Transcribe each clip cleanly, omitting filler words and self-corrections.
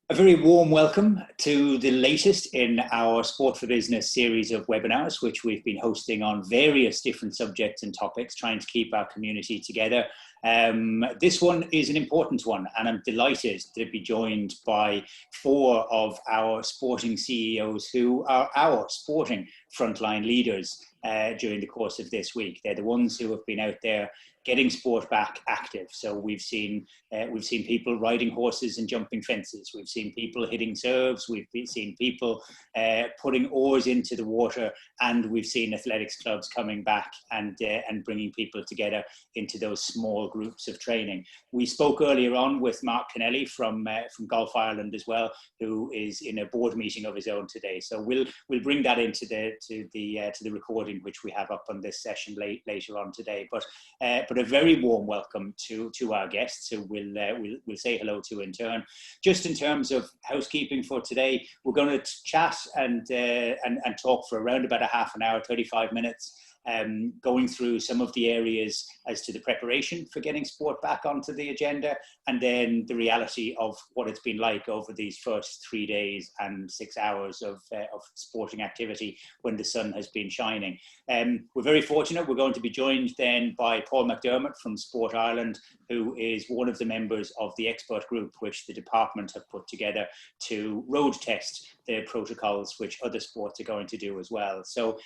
A very warm welcome to the latest in our Sport for Business series of webinars, which we've been hosting on various different subjects and topics, trying to keep our community together. This one is an important one, and I'm delighted to be joined by four of our sporting CEOs who are our sporting frontline leaders during the course of this week. They're the ones who have been out there getting sport back active. So we've seen people riding horses and jumping fences. We've seen people hitting serves. We've seen people putting oars into the water, and we've seen athletics clubs coming back and bringing people together into those small groups of training. We spoke earlier on with Mark Kennelly from Golf Ireland as well, who is in a board meeting of his own today. So we'll bring that into the recording, which we have up on this session later on today. But a very warm welcome to our guests, who we'll say hello to in turn. Just in terms of housekeeping for today, we're going to chat and talk for around about a half an hour, 35 minutes. Going through some of the areas as to the preparation for getting sport back onto the agenda, and then the reality of what it's been like over these first 3 days and 6 hours of sporting activity when the sun has been shining. We're very fortunate. We're going to be joined then by Paul McDermott from Sport Ireland, who is one of the members of the expert group which the department have put together to road test the protocols which other sports are going to do as well. So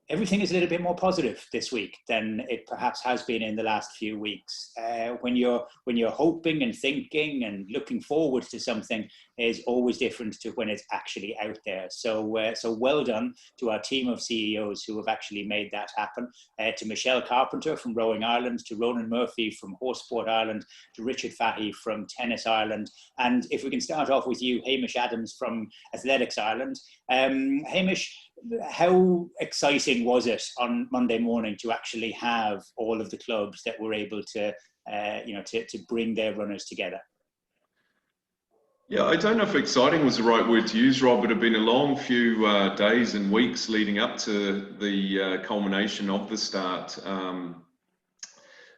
everything is a little bit more positive this week than it perhaps has been in the last few weeks. When you're hoping and thinking and looking forward to something, is always different to when it's actually out there. So well done to our team of CEOs who have actually made that happen. To Michelle Carpenter from Rowing Ireland, to Ronan Murphy from Horse Sport Ireland, to Richard Fahey from Tennis Ireland, and if we can start off with you, Hamish Adams from Athletics Ireland. Hamish, how exciting was it on Monday morning to actually have all of the clubs that were able to bring their runners together? Yeah, I don't know if exciting was the right word to use, Rob. It had been a long few days and weeks leading up to the culmination of the start.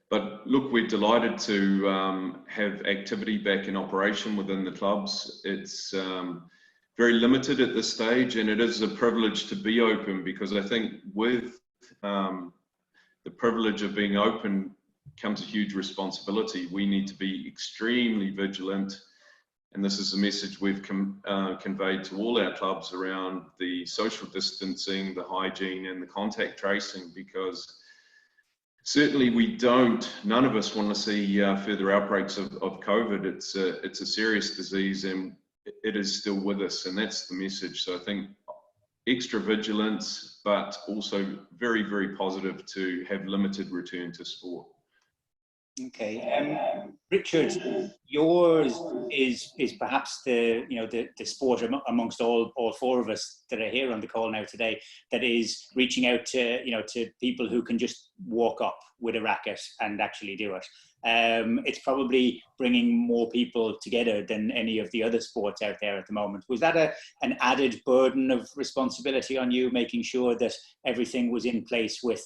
But look, we're delighted to have activity back in operation within the clubs. It's very limited at this stage, and it is a privilege to be open, because I think with the privilege of being open comes a huge responsibility. We need to be extremely vigilant, and this is a message we've conveyed to all our clubs around the social distancing, the hygiene and the contact tracing, because certainly none of us want to see further outbreaks of COVID. It's a serious disease, and it is still with us, and that's the message. So I think extra vigilance, but also very, very positive to have limited return to sport. Okay, Richard, yours is perhaps the sport amongst all four of us that are here on the call now today that is reaching out to people who can just walk up with a racket and actually do it. It's probably bringing more people together than any of the other sports out there at the moment. Was that an added burden of responsibility on you, making sure that everything was in place with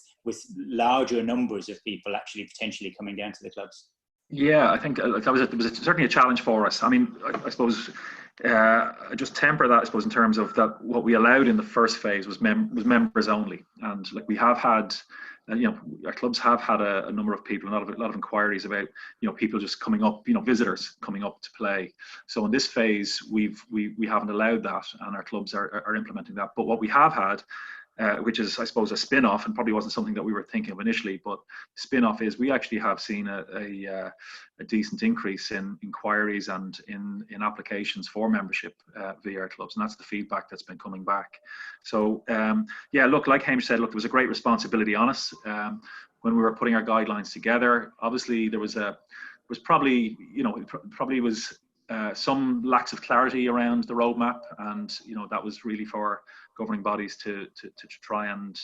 larger numbers of people actually potentially coming down to the clubs? Yeah, I think it was certainly a challenge for us. I mean, I suppose I just temper that, I suppose, in terms of that what we allowed in the first phase was members only, and like we have had. Our clubs have had a number of people, a lot of inquiries about, people just coming up, visitors coming up to play. So in this phase, we haven't allowed that, and our clubs are implementing that. But what we have had, which is, I suppose, a spin-off, and probably wasn't something that we were thinking of initially, but spin-off is we actually have seen a decent increase in inquiries and in applications for membership via our clubs, and that's the feedback that's been coming back. So yeah, look, like Hamish said, look, there was a great responsibility on us when we were putting our guidelines together. Obviously, there was probably some lacks of clarity around the roadmap, and that was really for governing bodies to try and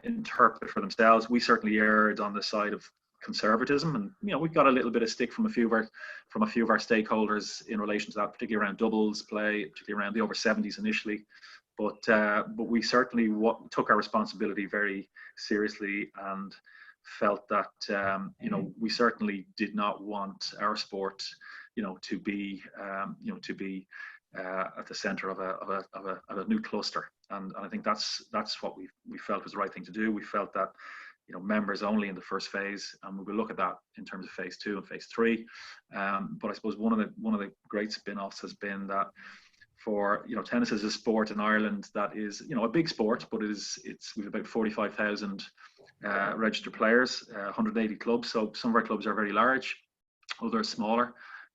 interpret for themselves. We certainly erred on the side of conservatism, and we got a little bit of stick from a few of our stakeholders in relation to that, particularly around doubles play, particularly around the over 70s initially. But we certainly took our responsibility very seriously and felt that we certainly did not want our sport to be at the centre of a new cluster, and I think that's what we felt was the right thing to do. We felt that members only in the first phase, and we will look at that in terms of phase 2 and phase 3. But I suppose one of the great spin-offs has been that for tennis is a sport in Ireland that is a big sport, but we've about 45,000 registered players, 180 clubs. So some of our clubs are very large, others smaller.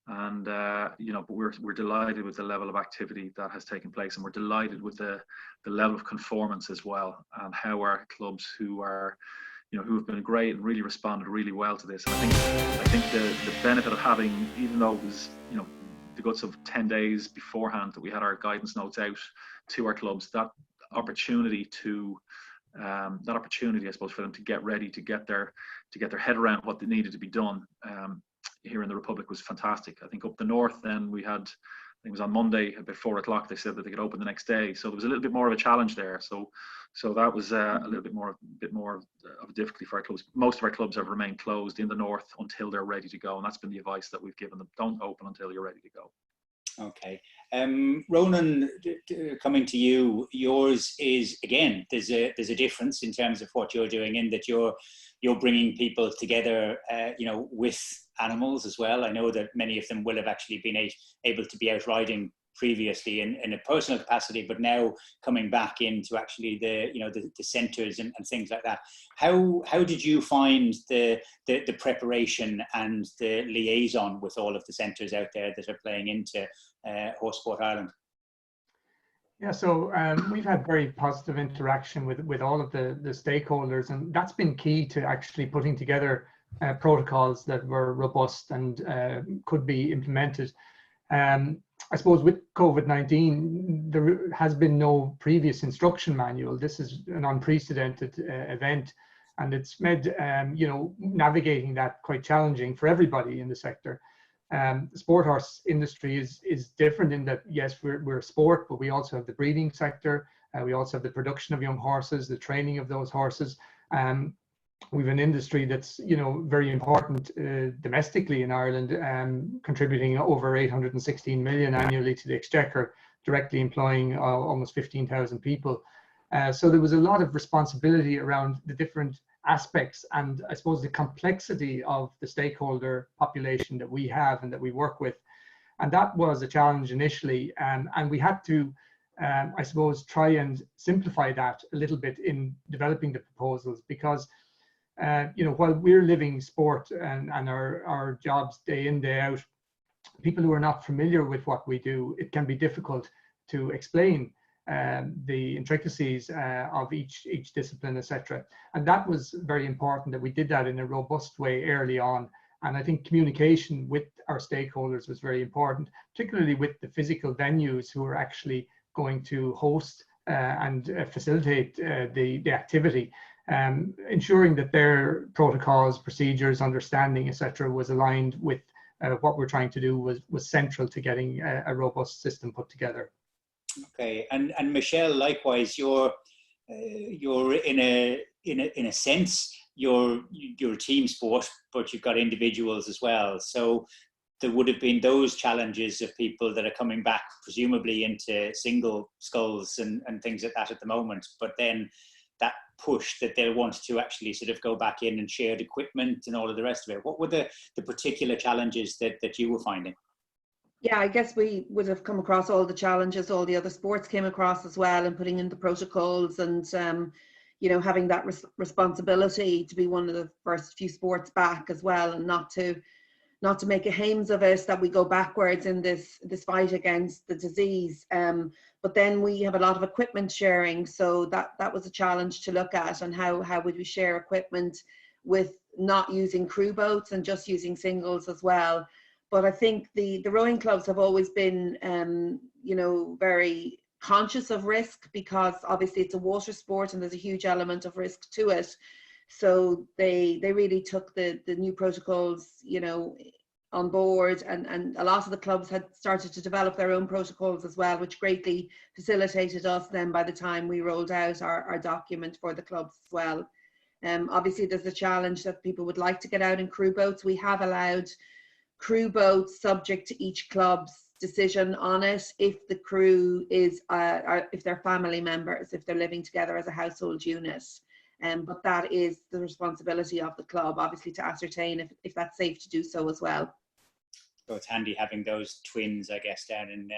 And but we're delighted with the level of activity that has taken place, and we're delighted with the level of conformance as well, and how our clubs who have been great and really responded really well to this. And I think the benefit of having, even though it was the guts of 10 days beforehand that we had our guidance notes out to our clubs, that opportunity I suppose for them to get ready, to get their head around what needed to be done here in the Republic was fantastic. I think up the north, then we had, I think it was on Monday about 4 o'clock, they said that they could open the next day. So there was a little bit more of a challenge there. So that was a little bit more of a difficulty for our clubs. Most of our clubs have remained closed in the north until they're ready to go, and that's been the advice that we've given them. Don't open until you're ready to go. Okay. Ronan, coming to you, yours is, again, there's a difference in terms of what you're doing, in that you're bringing people together, with animals as well. I know that many of them will have actually been able to be out riding previously in a personal capacity, but now coming back into actually the centres and things like that. How did you find the preparation and the liaison with all of the centres out there that are playing into Horse Sport Ireland? Yeah, so we've had very positive interaction with all of the stakeholders, and that's been key to actually putting together protocols that were robust and could be implemented. I suppose with COVID-19, there has been no previous instruction manual. This is an unprecedented event, and it's made navigating that quite challenging for everybody in the sector. The sport horse industry is different in that, yes, we're a sport, but we also have the breeding sector. We also have the production of young horses, the training of those horses. We have an industry that's very important domestically in Ireland, contributing over 816 million annually to the exchequer, directly employing almost 15,000 people. So there was a lot of responsibility around the different aspects, and I suppose the complexity of the stakeholder population that we have and that we work with. And that was a challenge initially, and we had to I suppose try and simplify that a little bit in developing the proposals, because while we're living sport and our jobs day in, day out, people who are not familiar with what we do, it can be difficult to explain the intricacies of each discipline, etc. And that was very important that we did that in a robust way early on. And I think communication with our stakeholders was very important, particularly with the physical venues who are actually going to host and facilitate the activity. Ensuring that their protocols, procedures, understanding, etc., was aligned with what we're trying to do was central to getting a robust system put together. Okay, and Michelle, likewise, you're in a sense you're a team sport, but you've got individuals as well. So there would have been those challenges of people that are coming back, presumably into single sculls and things like that at the moment. But then that push that they'll want to actually sort of go back in and shared equipment and all of the rest of it. What were the particular challenges that you were finding? Yeah, I guess we would have come across all the challenges all the other sports came across as well, and putting in the protocols and, having that responsibility to be one of the first few sports back as well, and not to make a hames of it that we go backwards in this fight against the disease. But then we have a lot of equipment sharing, so that was a challenge to look at, and how would we share equipment with not using crew boats and just using singles as well. But I think the rowing clubs have always been, very conscious of risk, because obviously it's a water sport and there's a huge element of risk to it. So they really took the new protocols, on board, and a lot of the clubs had started to develop their own protocols as well, which greatly facilitated us then by the time we rolled out our document for the clubs as well. Obviously there's a challenge that people would like to get out in crew boats. We have allowed crew boats, subject to each club's decision on it. If the crew is, if they're family members, if they're living together as a household unit. But that is the responsibility of the club, obviously, to ascertain if that's safe to do so as well. So it's handy having those twins, I guess, down in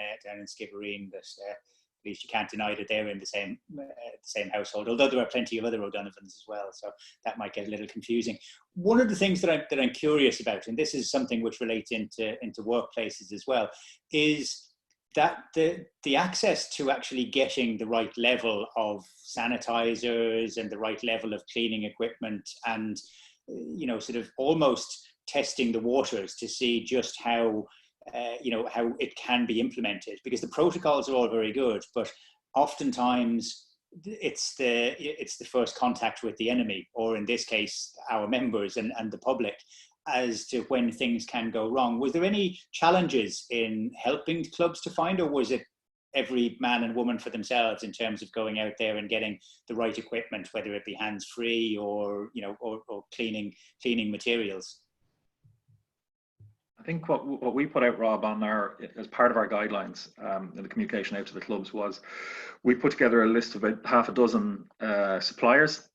Skibbereen, but at least you can't deny that they're in the same household, although there are plenty of other O'Donovans as well, so that might get a little confusing. One of the things that I'm curious about, and this is something which relates into workplaces as well, is that the access to actually getting the right level of sanitizers and the right level of cleaning equipment, and sort of almost testing the waters to see just how how it can be implemented, because the protocols are all very good, but oftentimes it's the first contact with the enemy, or in this case our members and the public, as to when things can go wrong. Was there any challenges in helping clubs to find, or was it every man and woman for themselves in terms of going out there and getting the right equipment, whether it be hands-free or or cleaning materials? I think what we put out, Rob, on as part of our guidelines and the communication out to the clubs, was we put together a list of about half a dozen suppliers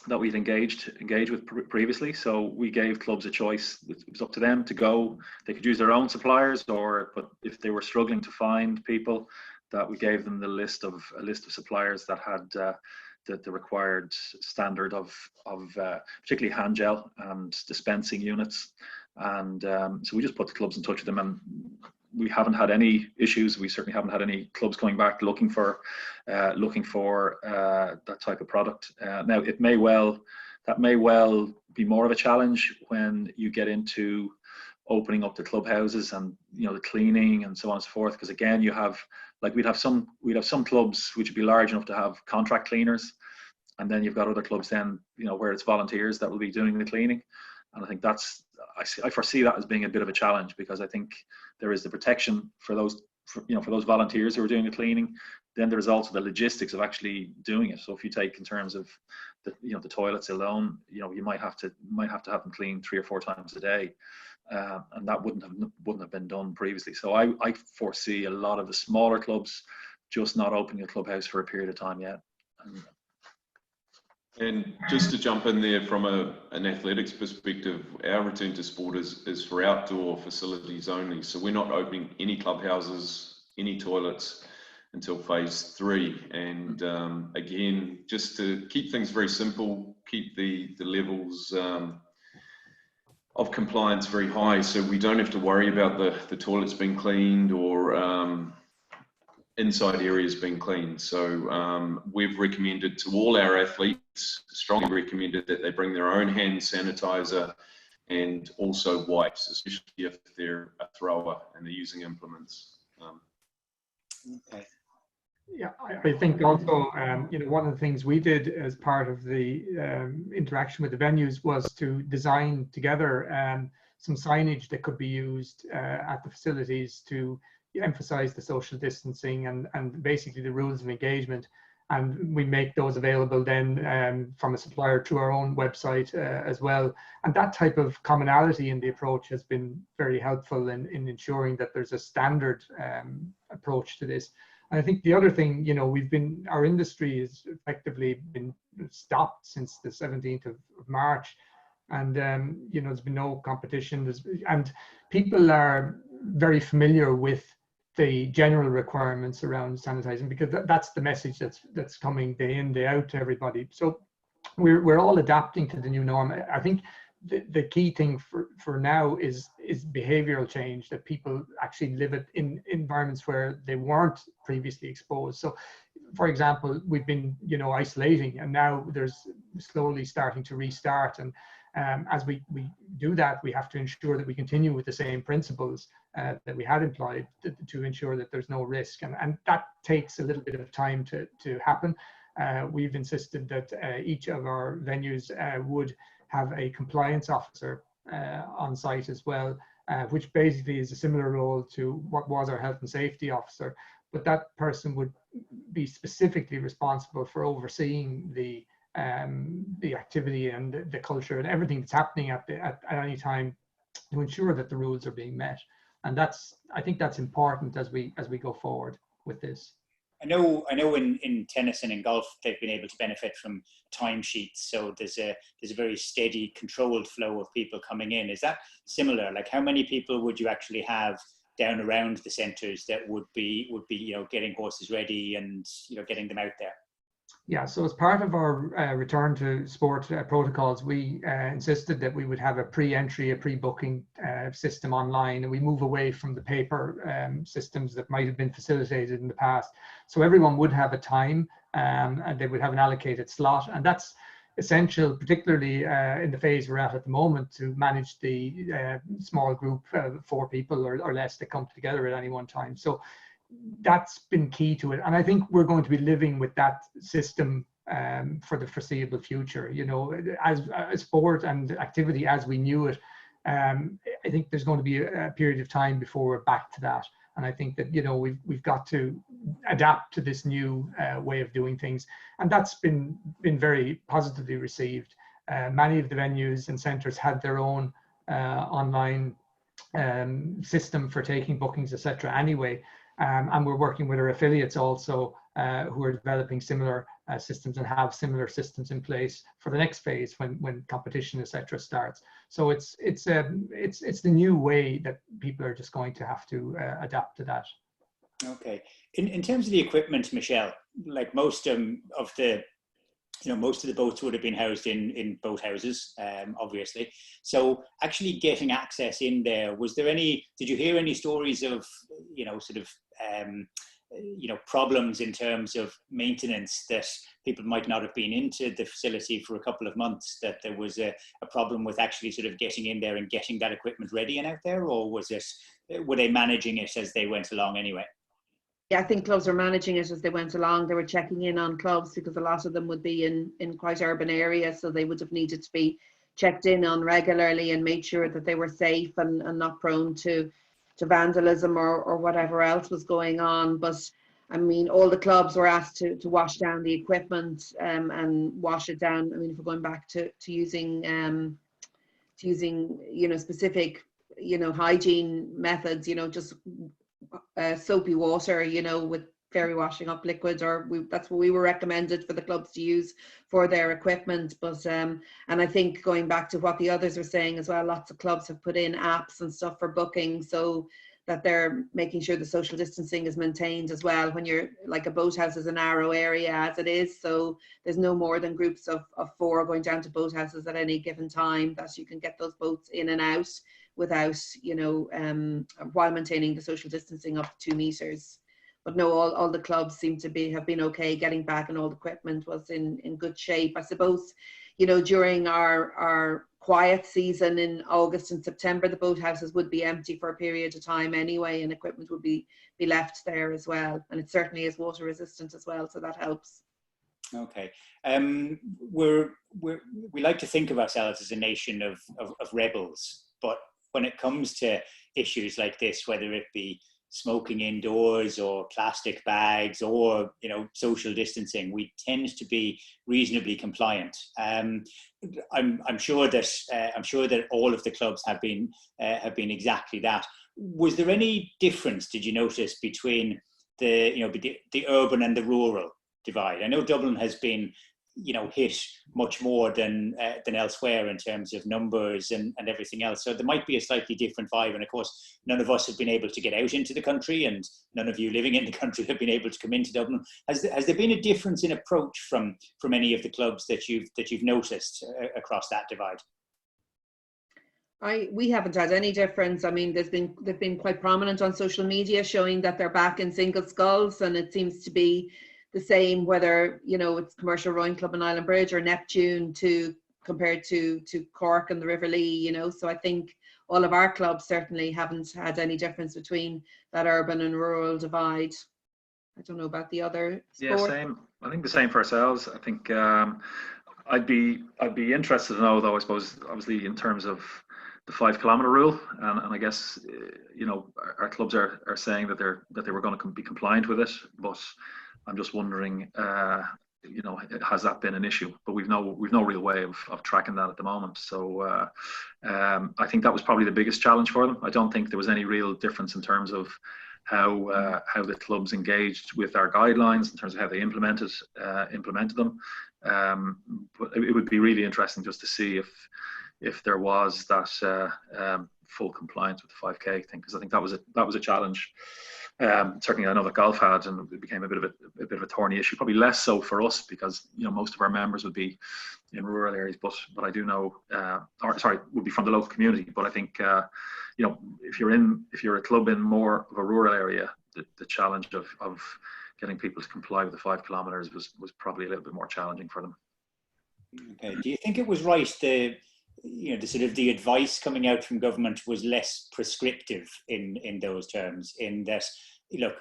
that we'd engaged with previously. So we gave clubs a choice. It was up to them to go. They could use their own suppliers, but if they were struggling to find people, that we gave them a list of suppliers that had the required standard of particularly hand gel and dispensing units. And so we just put the clubs in touch with them, and we haven't had any issues. We certainly haven't had any clubs coming back looking for that type of product. Now, that may well be more of a challenge when you get into opening up the clubhouses and the cleaning and so on and so forth, because again, you have, like, we'd have some clubs which would be large enough to have contract cleaners, and then you've got other clubs then where it's volunteers that will be doing the cleaning. And I think I foresee that as being a bit of a challenge, because I think there is the protection for those volunteers who are doing the cleaning. Then there's also the logistics of actually doing it. So if you take in terms of the toilets alone, you might have to have them cleaned 3 or 4 times a day, and that wouldn't have been done previously. So I foresee a lot of the smaller clubs just not opening a clubhouse for a period of time yet. And just to jump in there from an athletics perspective, our return to sport is for outdoor facilities only. So we're not opening any clubhouses, any toilets until phase 3. And again, just to keep things very simple, keep the levels of compliance very high, so we don't have to worry about the toilets being cleaned or inside areas being cleaned. So we've recommended to all our athletes, strongly recommended, that they bring their own hand sanitizer and also wipes, especially if they're a thrower and they're using implements. Okay. Yeah, I think also, one of the things we did as part of the interaction with the venues was to design together some signage that could be used at the facilities to emphasize the social distancing and basically the rules of engagement. And we make those available then from a supplier to our own website as well. And that type of commonality in the approach has been very helpful in ensuring that there's a standard approach to this. And I think the other thing, our industry has effectively been stopped since the 17th of March. And, there's been no competition. And people are very familiar with the general requirements around sanitizing, because that's the message that's coming day in, day out to everybody. So we're all adapting to the new norm. I think the key thing for now is behavioral change, that people actually live it in environments where they weren't previously exposed. So for example, we've been isolating, and now there's slowly starting to restart, and as we do that, we have to ensure that we continue with the same principles that we had employed to ensure that there's no risk, and that takes a little bit of time to happen. We've insisted that each of our venues would have a compliance officer on site as well, which basically is a similar role to what was our health and safety officer, but that person would be specifically responsible for overseeing the activity and the culture and everything that's happening at any time to ensure that the rules are being met. And I think that's important as we go forward with this. I know in tennis and in golf, they've been able to benefit from timesheets. So there's a very steady, controlled flow of people coming in. Is that similar? Like, how many people would you actually have down around the centres that would be getting horses ready and getting them out there? Yeah, so as part of our return to sport protocols, we insisted that we would have a pre-entry, a pre-booking system online, and we move away from the paper systems that might have been facilitated in the past. So everyone would have a time, and they would have an allocated slot, and that's essential, particularly in the phase we're at the moment, to manage the small group, 4 people or less that come together at any one time. So that's been key to it, and I think we're going to be living with that system for the foreseeable future. As sport and activity as we knew it, I think there's going to be a period of time before we're back to that, and I think that we've got to adapt to this new way of doing things, and that's been very positively received. Many of the venues and centres had their own online system for taking bookings, etc. anyway. And we're working with our affiliates also who are developing similar systems and have similar systems in place for the next phase when competition, etc. starts. So it's the new way that people are just going to have to adapt to that. Okay. In terms of the equipment, Michelle, like most of the boats would have been housed in boat houses, obviously. So actually getting access in there, did you hear any stories of, problems in terms of maintenance, that people might not have been into the facility for a couple of months, that there was a problem with actually sort of getting in there and getting that equipment ready and out there? Or were they managing it as they went along anyway? Yeah, I think clubs were managing it as they went along. They were checking in on clubs because a lot of them would be in quite urban areas, so they would have needed to be checked in on regularly and made sure that they were safe and not prone to vandalism or whatever else was going on. But I mean, all the clubs were asked to wash down the equipment and wash it down. I mean, if we're going back to using specific hygiene methods, just soapy water, with fairy washing up liquids, that's what we were recommended for the clubs to use for their equipment. But and I think going back to what the others were saying as well, lots of clubs have put in apps and stuff for booking, so that they're making sure the social distancing is maintained as well. When you're like, a boathouse is a narrow area as it is, so there's no more than groups of 4 going down to boathouses at any given time, that you can get those boats in and out without, while maintaining the social distancing of 2 meters. But no, all the clubs seem to have been okay getting back, and all the equipment was in good shape. I suppose, during our quiet season in August and September, the boathouses would be empty for a period of time anyway, and equipment would be left there as well. And it certainly is water resistant as well, so that helps. Okay. We like to think of ourselves as a nation of rebels, but when it comes to issues like this, whether it be smoking indoors or plastic bags or social distancing, we tend to be reasonably compliant. I'm sure that all of the clubs have been exactly that. Was there any difference, did you notice, between the urban and the rural divide? I know Dublin has been hit much more than elsewhere in terms of numbers and everything else. So there might be a slightly different vibe. And of course, none of us have been able to get out into the country, and none of you living in the country have been able to come into Dublin. Has there been a difference in approach from any of the clubs that you've noticed across that divide? We haven't had any difference. I mean, they've been quite prominent on social media, showing that they're back in single sculls, and it seems to be the same whether it's Commercial Rowing Club in Island Bridge or Neptune compared to Cork and the River Lee. So I think all of our clubs certainly haven't had any difference between that urban and rural divide. I don't know about the other sports. Yeah, same. I think the same for ourselves. I think I'd be interested to know, though, I suppose, obviously in terms of the 5 kilometre rule, and I guess our clubs are saying that they were going to be compliant with it, but I'm just wondering has that been an issue? But we've no real way of tracking that at the moment. So I think that was probably the biggest challenge for them. I don't think there was any real difference in terms of how the clubs engaged with our guidelines, in terms of how they implemented them. But it would be really interesting just to see if there was that full compliance with the 5K thing, because I think that was a challenge. Certainly, I know that golf had, and it became a bit of a thorny issue. Probably less so for us because most of our members would be in rural areas, but I do know, would be from the local community. But I think if you're a club in more of a rural area, the challenge of getting people to comply with the 5 kilometres was probably a little bit more challenging for them. Okay. Do you think it was right the sort of the advice coming out from government was less prescriptive in those terms, in that, look,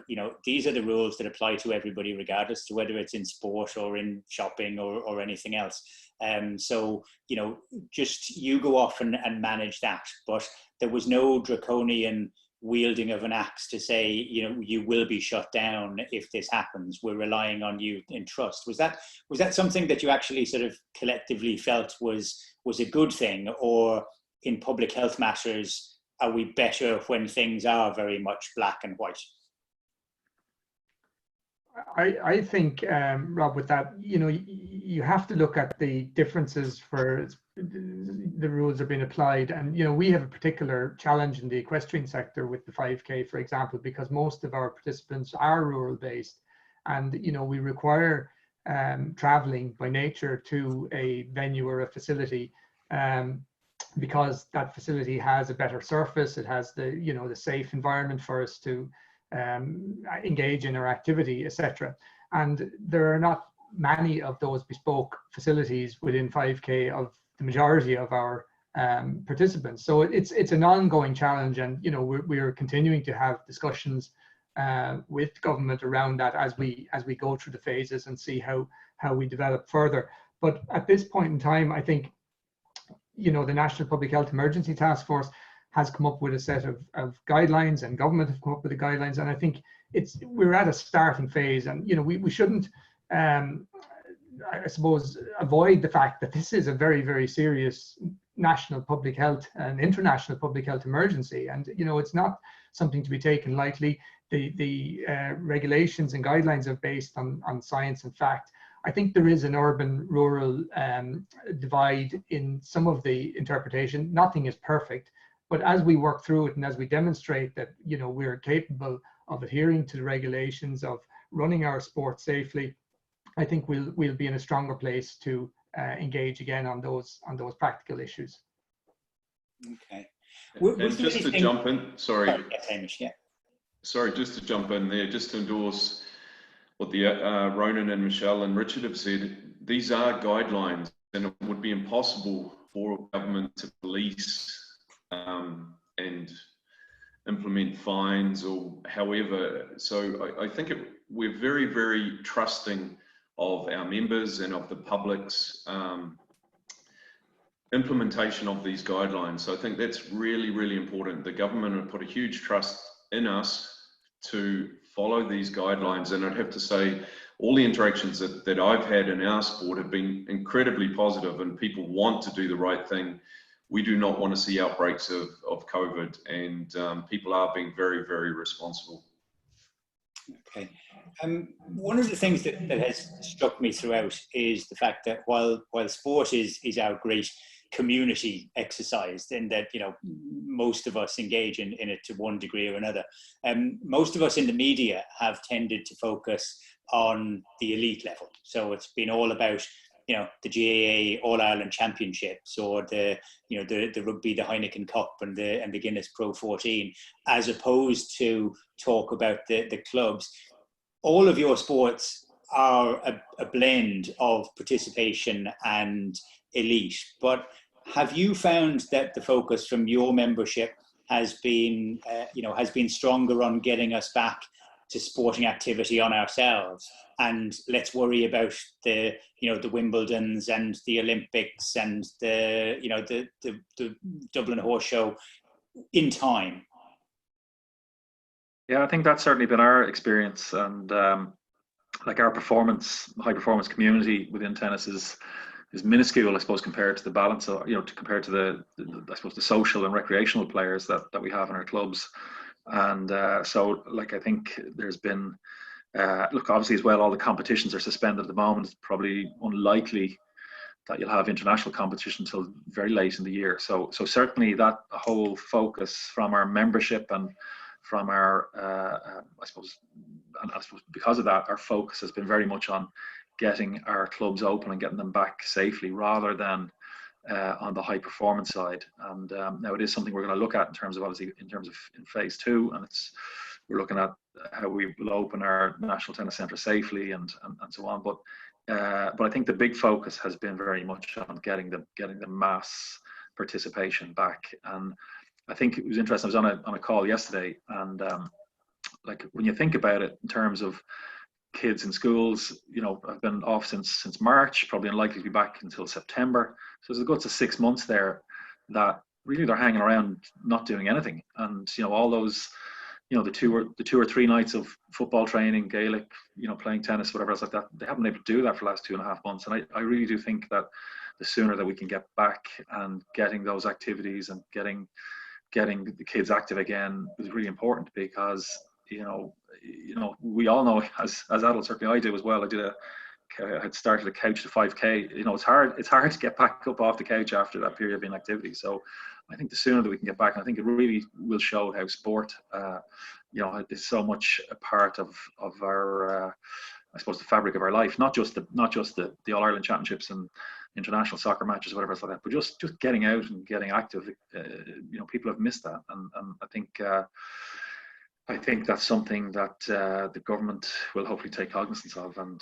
these are the rules that apply to everybody regardless to whether it's in sport or in shopping or anything else. So, just you go off and manage that, but there was no draconian wielding of an axe to say, you will be shut down if this happens. We're relying on you in trust. Was that something that you actually sort of collectively felt was a good thing, or in public health matters, are we better when things are very much black and white? I think, Rob, with that, you have to look at the differences for the rules are being applied. And, we have a particular challenge in the equestrian sector with the 5K, for example, because most of our participants are rural based. And, we require traveling by nature to a venue or a facility because that facility has a better surface. It has the safe environment for us to engage in our activity, etc. And there are not many of those bespoke facilities within 5K of the majority of our participants. So it's an ongoing challenge, and we're continuing to have discussions with government around that as we go through the phases and see how we develop further. But at this point in time, I think the National Public Health Emergency Task Force has come up with a set of guidelines, and government have come up with the guidelines. And I think we're at a starting phase, and we shouldn't I suppose avoid the fact that this is a very, very serious national public health and international public health emergency, and it's not something to be taken lightly. The regulations and guidelines are based on science and fact. I think there is an urban-rural divide in some of the interpretation. Nothing is perfect, but as we work through it and as we demonstrate that we're capable of adhering to the regulations, of running our sport safely, I think we'll be in a stronger place to engage again on those practical issues. Okay. And just to jump in, sorry. Hamish, yeah. Sorry, just to jump in there, just to endorse what the Ronan and Michelle and Richard have said. These are guidelines, and it would be impossible for government to police and implement fines or however. So I think we're very, very trusting of our members and of the public's implementation of these guidelines. So I think that's really, really important. The government have put a huge trust in us to follow these guidelines, and I'd have to say all the interactions that I've had in our sport have been incredibly positive, and people want to do the right thing. We do not want to see outbreaks of COVID, and people are being very, very responsible. Okay. One of the things that has struck me throughout is the fact that while sport is our great community exercise, in that most of us engage in it to one degree or another, most of us in the media have tended to focus on the elite level. So it's been all about the GAA All Ireland Championships, or the rugby, the Heineken Cup, and the Guinness Pro 14, as opposed to talk about the clubs. All of your sports are a blend of participation and elite, but have you found that the focus from your membership has been stronger on getting us back to sporting activity on ourselves, and let's worry about the Wimbledons and the Olympics and the Dublin Horse Show in time? Yeah, I think that's certainly been our experience, and like our high performance community within tennis is minuscule, I suppose, compared to the balance of, compared to the I suppose the social and recreational players that we have in our clubs. And so like I think there's been look, obviously as well, all the competitions are suspended at the moment. It's probably unlikely that you'll have international competition until very late in the year. So certainly that whole focus from our membership and from our I suppose because of that, our focus has been very much on getting our clubs open and getting them back safely, rather than on the high performance side. And now it is something we're going to look at in terms of in phase 2, and we're looking at how we will open our National Tennis Centre safely and so on. But I think the big focus has been very much on getting the mass participation back. And I think it was interesting. I was on a call yesterday, and like when you think about it in terms of kids in schools, I've been off since March, probably unlikely to be back until September. So there's a good 6 months there that really they're hanging around not doing anything. And all those, the two or three nights of football training, Gaelic, playing tennis, whatever else like that, they haven't been able to do that for the last 2.5 months. And I really do think that the sooner that we can get back and getting those activities and getting the kids active again is really important, because we all know as adults, certainly I do as well. I had started a couch to 5K. It's hard to get back up off the couch after that period of inactivity. So I think the sooner that we can get back, and I think it really will show how sport, is so much a part of our, I suppose, the fabric of our life. Not just the All Ireland Championships and international soccer matches, whatever else like that, but just getting out and getting active. People have missed that, and I think that's something that the government will hopefully take cognizance of, and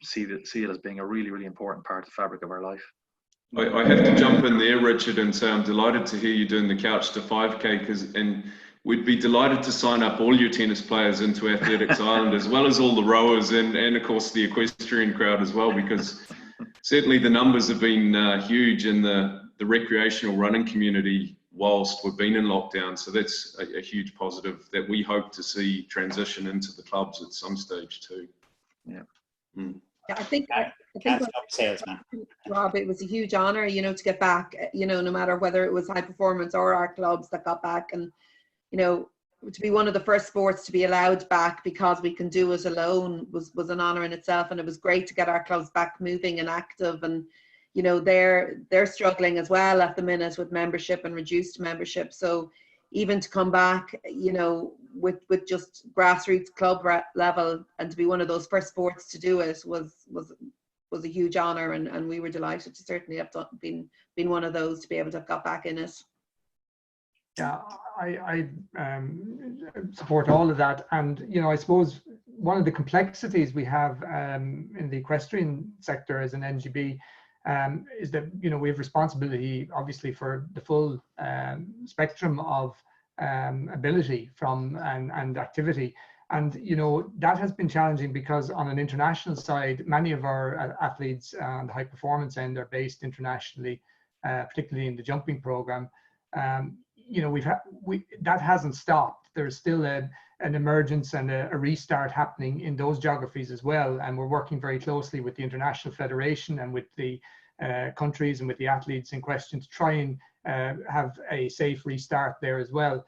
see it as being a really, really important part of the fabric of our life. I have to jump in there, Richard, and say I'm delighted to hear you doing the couch to 5K, and we'd be delighted to sign up all your tennis players into Athletics Ireland, as well as all the rowers and of course the equestrian crowd as well, because certainly the numbers have been huge in the recreational running community whilst we've been in lockdown. So that's a huge positive that we hope to see transition into the clubs at some stage too. Yeah. Mm. Yeah, I think salesman. Rob, it was a huge honour, to get back, no matter whether it was high performance or our clubs that got back, and, to be one of the first sports to be allowed back because we can do it alone was an honour in itself. And it was great to get our clubs back moving and active, and, they're struggling as well at the minute with membership and reduced membership. So even to come back, with just grassroots club level, and to be one of those first sports to do it was a huge honour, and we were delighted to certainly have been one of those to be able to have got back in it. Yeah, I support all of that. And, I suppose one of the complexities we have in the equestrian sector as an NGB is that, we have responsibility, obviously, for the full spectrum of ability and activity. And, that has been challenging because on an international side, many of our athletes on the high performance end are based internationally, particularly in the jumping program. That hasn't stopped. There's still an emergence and a restart happening in those geographies as well. And we're working very closely with the International Federation and with the countries and with the athletes in question to try and have a safe restart there as well.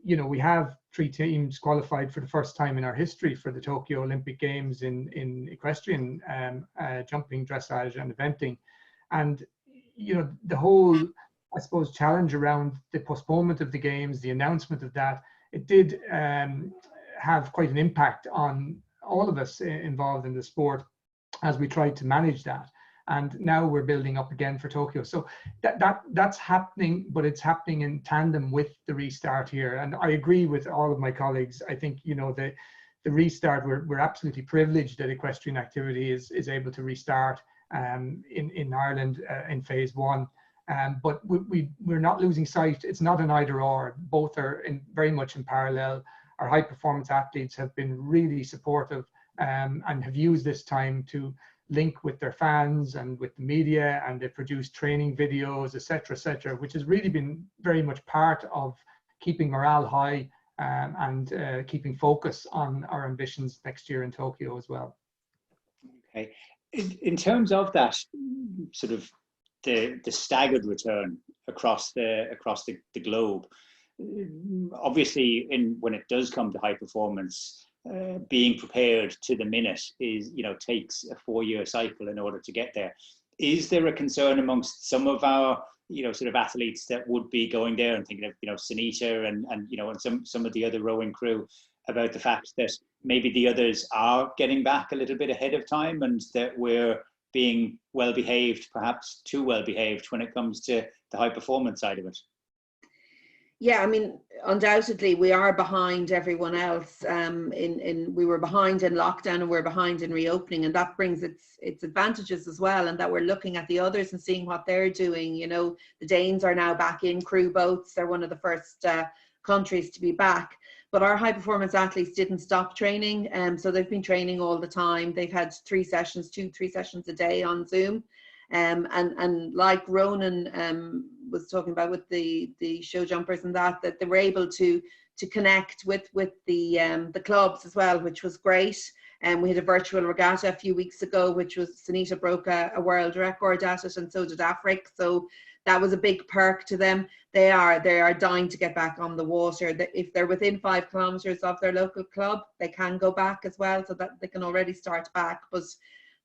We have 3 teams qualified for the first time in our history for the Tokyo Olympic Games in equestrian, jumping, dressage and eventing. And, the whole, I suppose, challenge around the postponement of the games, the announcement of that, it did have quite an impact on all of us involved in the sport as we tried to manage that. And now we're building up again for Tokyo. So that's happening, but it's happening in tandem with the restart here. And I agree with all of my colleagues. I think, the restart, we're absolutely privileged that equestrian activity is able to restart in Ireland in phase 1. But we're not losing sight. It's not an either or. Both are very much in parallel. Our high performance athletes have been really supportive and have used this time to link with their fans and with the media, and they produce training videos, etc., which has really been very much part of keeping morale high and keeping focus on our ambitions next year in Tokyo as well. Okay. In terms of that sort of the staggered return across the globe, obviously when it does come to high performance, being prepared to the minute is, takes a 4-year cycle in order to get there. Is there a concern amongst some of our, sort of athletes that would be going there, and thinking of, Sunita and some of the other rowing crew, about the fact that maybe the others are getting back a little bit ahead of time, and that we're being well behaved, perhaps too well behaved, when it comes to the high performance side of it? Yeah, I mean, undoubtedly we are behind everyone else. We were behind in lockdown, and we're behind in reopening, and that brings its advantages as well. And that we're looking at the others and seeing what they're doing. The Danes are now back in crew boats. They're one of the first countries to be back. But our high performance athletes didn't stop training, so they've been training all the time. They've had 3 sessions a day on Zoom. And like Ronan was talking about with the show jumpers and that they were able to connect with the clubs as well, which was great. And we had a virtual regatta a few weeks ago, which was Sunita broke a world record at it, and so did Afric. So that was a big perk to them. They are dying to get back on the water. If they're within 5 kilometers of their local club, they can go back as well, so that they can already start back. But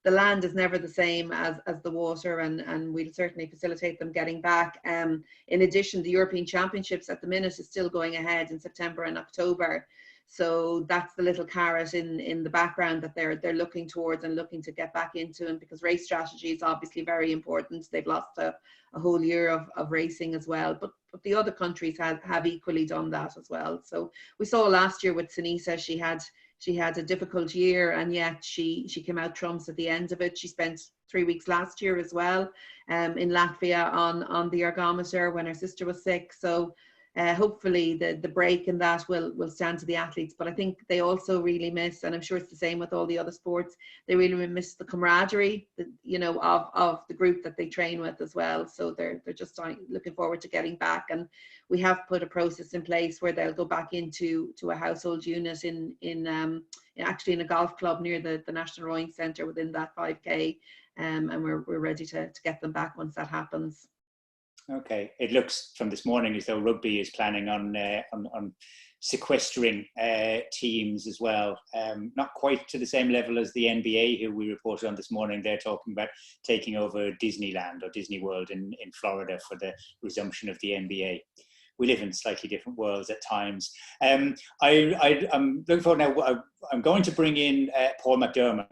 the land is never the same as the water, and we'll certainly facilitate them getting back. In addition, the European Championships at the minute is still going ahead in September and October. So that's the little carrot in the background that they're looking towards and looking to get back into. And because race strategy is obviously very important, they've lost a whole year of racing as well. But the other countries have equally done that as well. So we saw last year with Sunita, she had a difficult year, and yet she came out trumps at the end of it. She spent 3 weeks last year as well in Latvia on the ergometer when her sister was sick. So hopefully the break in that will stand to the athletes. But I think they also really miss, and I'm sure it's the same with all the other sports, they really miss the camaraderie of the group that they train with as well. So they're just looking forward to getting back. And we have put a process in place where they'll go back into a household unit actually in a golf club near the National Rowing Centre within that 5K, and we're ready to get them back once that happens. Okay, it looks from this morning as though rugby is planning on sequestering teams as well. Not quite to the same level as the NBA, who we reported on this morning. They're talking about taking over Disneyland or Disney World in Florida for the resumption of the NBA. We live in slightly different worlds at times. I'm looking forward now. I'm going to bring in Paul McDermott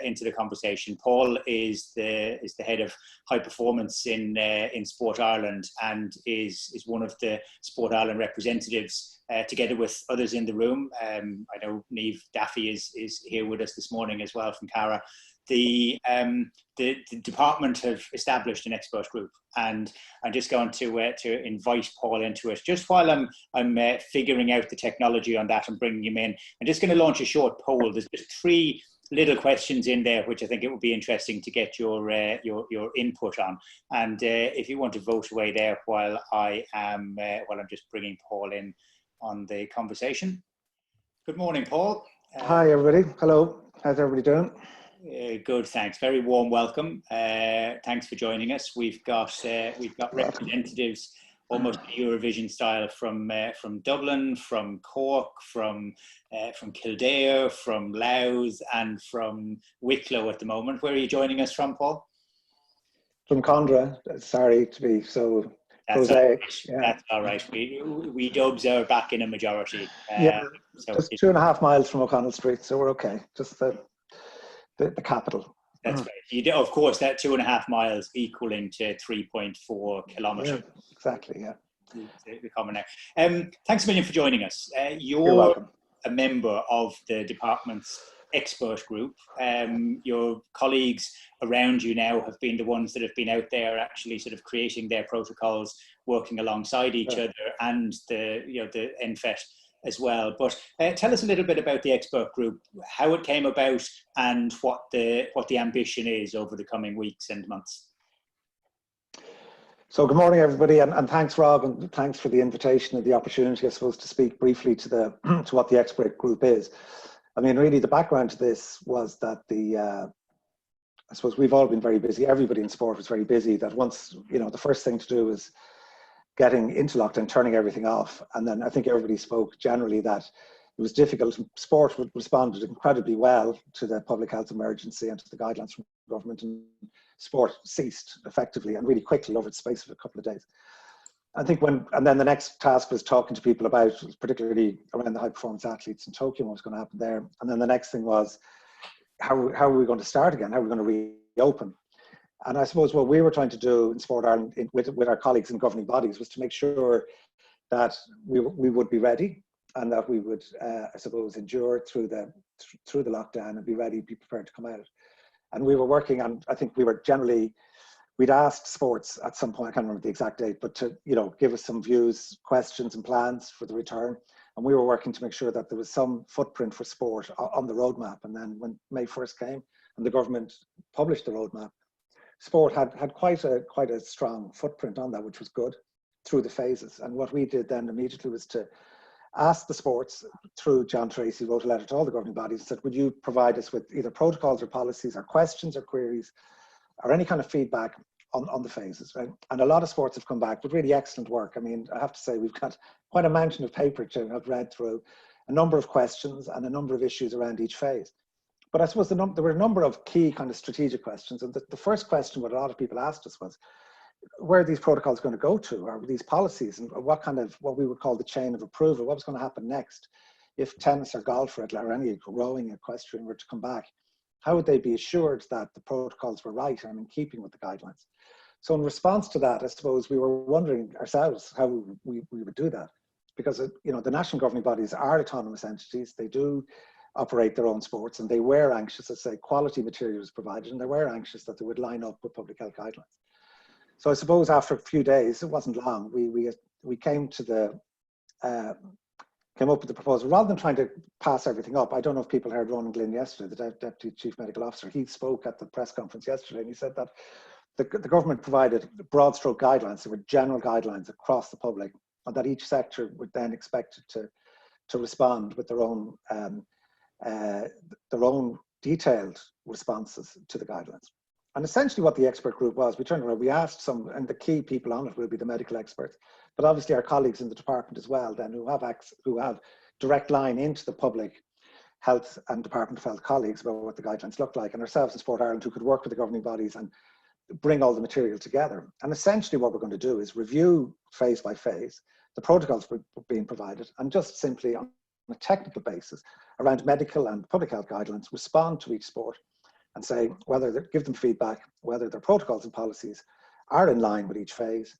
into the conversation. Paul is the head of high performance in Sport Ireland, and is one of the Sport Ireland representatives, together with others in the room. I know Niamh Daffy is here with us this morning as well from Cara. The department have established an expert group, and I'm just going to invite Paul into it. Just while I'm figuring out the technology on that and bringing him in, I'm just going to launch a short poll. There's just 3 little questions in there, which I think it would be interesting to get your input on. And if you want to vote away there while I'm just bringing Paul in on the conversation. Good morning, Paul. Hi, everybody. Hello. How's everybody doing? Good, thanks. Very warm welcome. Thanks for joining us. We've got representatives almost Eurovision style from Dublin, from Cork, from Kildare, from Louth, and from Wicklow at the moment. Where are you joining us from, Paul? From Condra. Sorry to be so prosaic. Yeah. That's all right. We Dubs are back in a majority. So just 2.5 miles from O'Connell Street, so we're okay. Just the capital. That's right. Of course, that 2.5 miles equaling to 3.4 kilometres. Yeah, exactly, yeah. The common now. Thanks a million for joining us. You're welcome. A member of the department's expert group. Your colleagues around you now have been the ones that have been out there actually sort of creating their protocols, working alongside each other, and the NFET as well. But tell us a little bit about the expert group, how it came about, and what the ambition is over the coming weeks and months. So good morning, everybody, and thanks, Rob, and thanks for the invitation and the opportunity, I suppose, to speak briefly to the to what the expert group is. I mean, really, the background to this was that I suppose we've all been very busy. Everybody in sport was very busy. That once, you know, the first thing to do was getting into lockdown, turning everything off, and then I think everybody spoke generally that it was difficult. Sport responded incredibly well to the public health emergency and to the guidelines from government, and sport ceased effectively and really quickly over the space of a couple of days. I think and then the next task was talking to people about, particularly around the high performance athletes in Tokyo, what was going to happen there. And then the next thing was, how are we going to start again? How are we going to reopen? And I suppose what we were trying to do in Sport Ireland with our colleagues in governing bodies was to make sure that we would be ready, and that we would, I suppose, endure through the lockdown and be ready, be prepared to come out. And we were working on, I think we'd asked sports at some point, I can't remember the exact date, but to, you know, give us some views, questions and plans for the return. And we were working to make sure that there was some footprint for sport on the roadmap. And then when May 1st came and the government published the roadmap, sport had quite a strong footprint on that, which was good through the phases. And what we did then immediately was to ask the sports, through John Tracy, wrote a letter to all the governing bodies and said, would you provide us with either protocols or policies or questions or queries or any kind of feedback on the phases, right? And a lot of sports have come back with really excellent work. I mean, I have to say, we've got quite a mountain of paper to have read through, a number of questions and a number of issues around each phase. But I suppose there were a number of key kind of strategic questions. And the first question what a lot of people asked us was, where are these protocols going to go to, or these policies, and what we would call the chain of approval, what was going to happen next if tennis or golf or any rowing, equestrian were to come back? How would they be assured that the protocols were right and in keeping with the guidelines? So in response to that, I suppose we were wondering ourselves how we would do that, because, you know, the national governing bodies are autonomous entities. They do operate their own sports, and they were anxious that, say, quality material was provided, and they were anxious that they would line up with public health guidelines. So I suppose after a few days, it wasn't long, we came up with the proposal. Rather than trying to pass everything up, I don't know if people heard Ronan Glynn yesterday, the Deputy Chief Medical Officer. He spoke at the press conference yesterday, and he said that the government provided broad stroke guidelines. There were general guidelines across the public, and that each sector would then expect to respond with their own detailed responses to the guidelines. And essentially what the expert group was, we turned around, we asked some, and the key people on it will be the medical experts, but obviously our colleagues in the department as well, then who have direct line into the public health and Department of Health colleagues about what the guidelines look like, and ourselves in Sport Ireland, who could work with the governing bodies and bring all the material together. And essentially what we're going to do is review phase by phase the protocols being provided, and just simply on a technical basis around medical and public health guidelines, respond to each sport and say give them feedback, whether their protocols and policies are in line with each phase,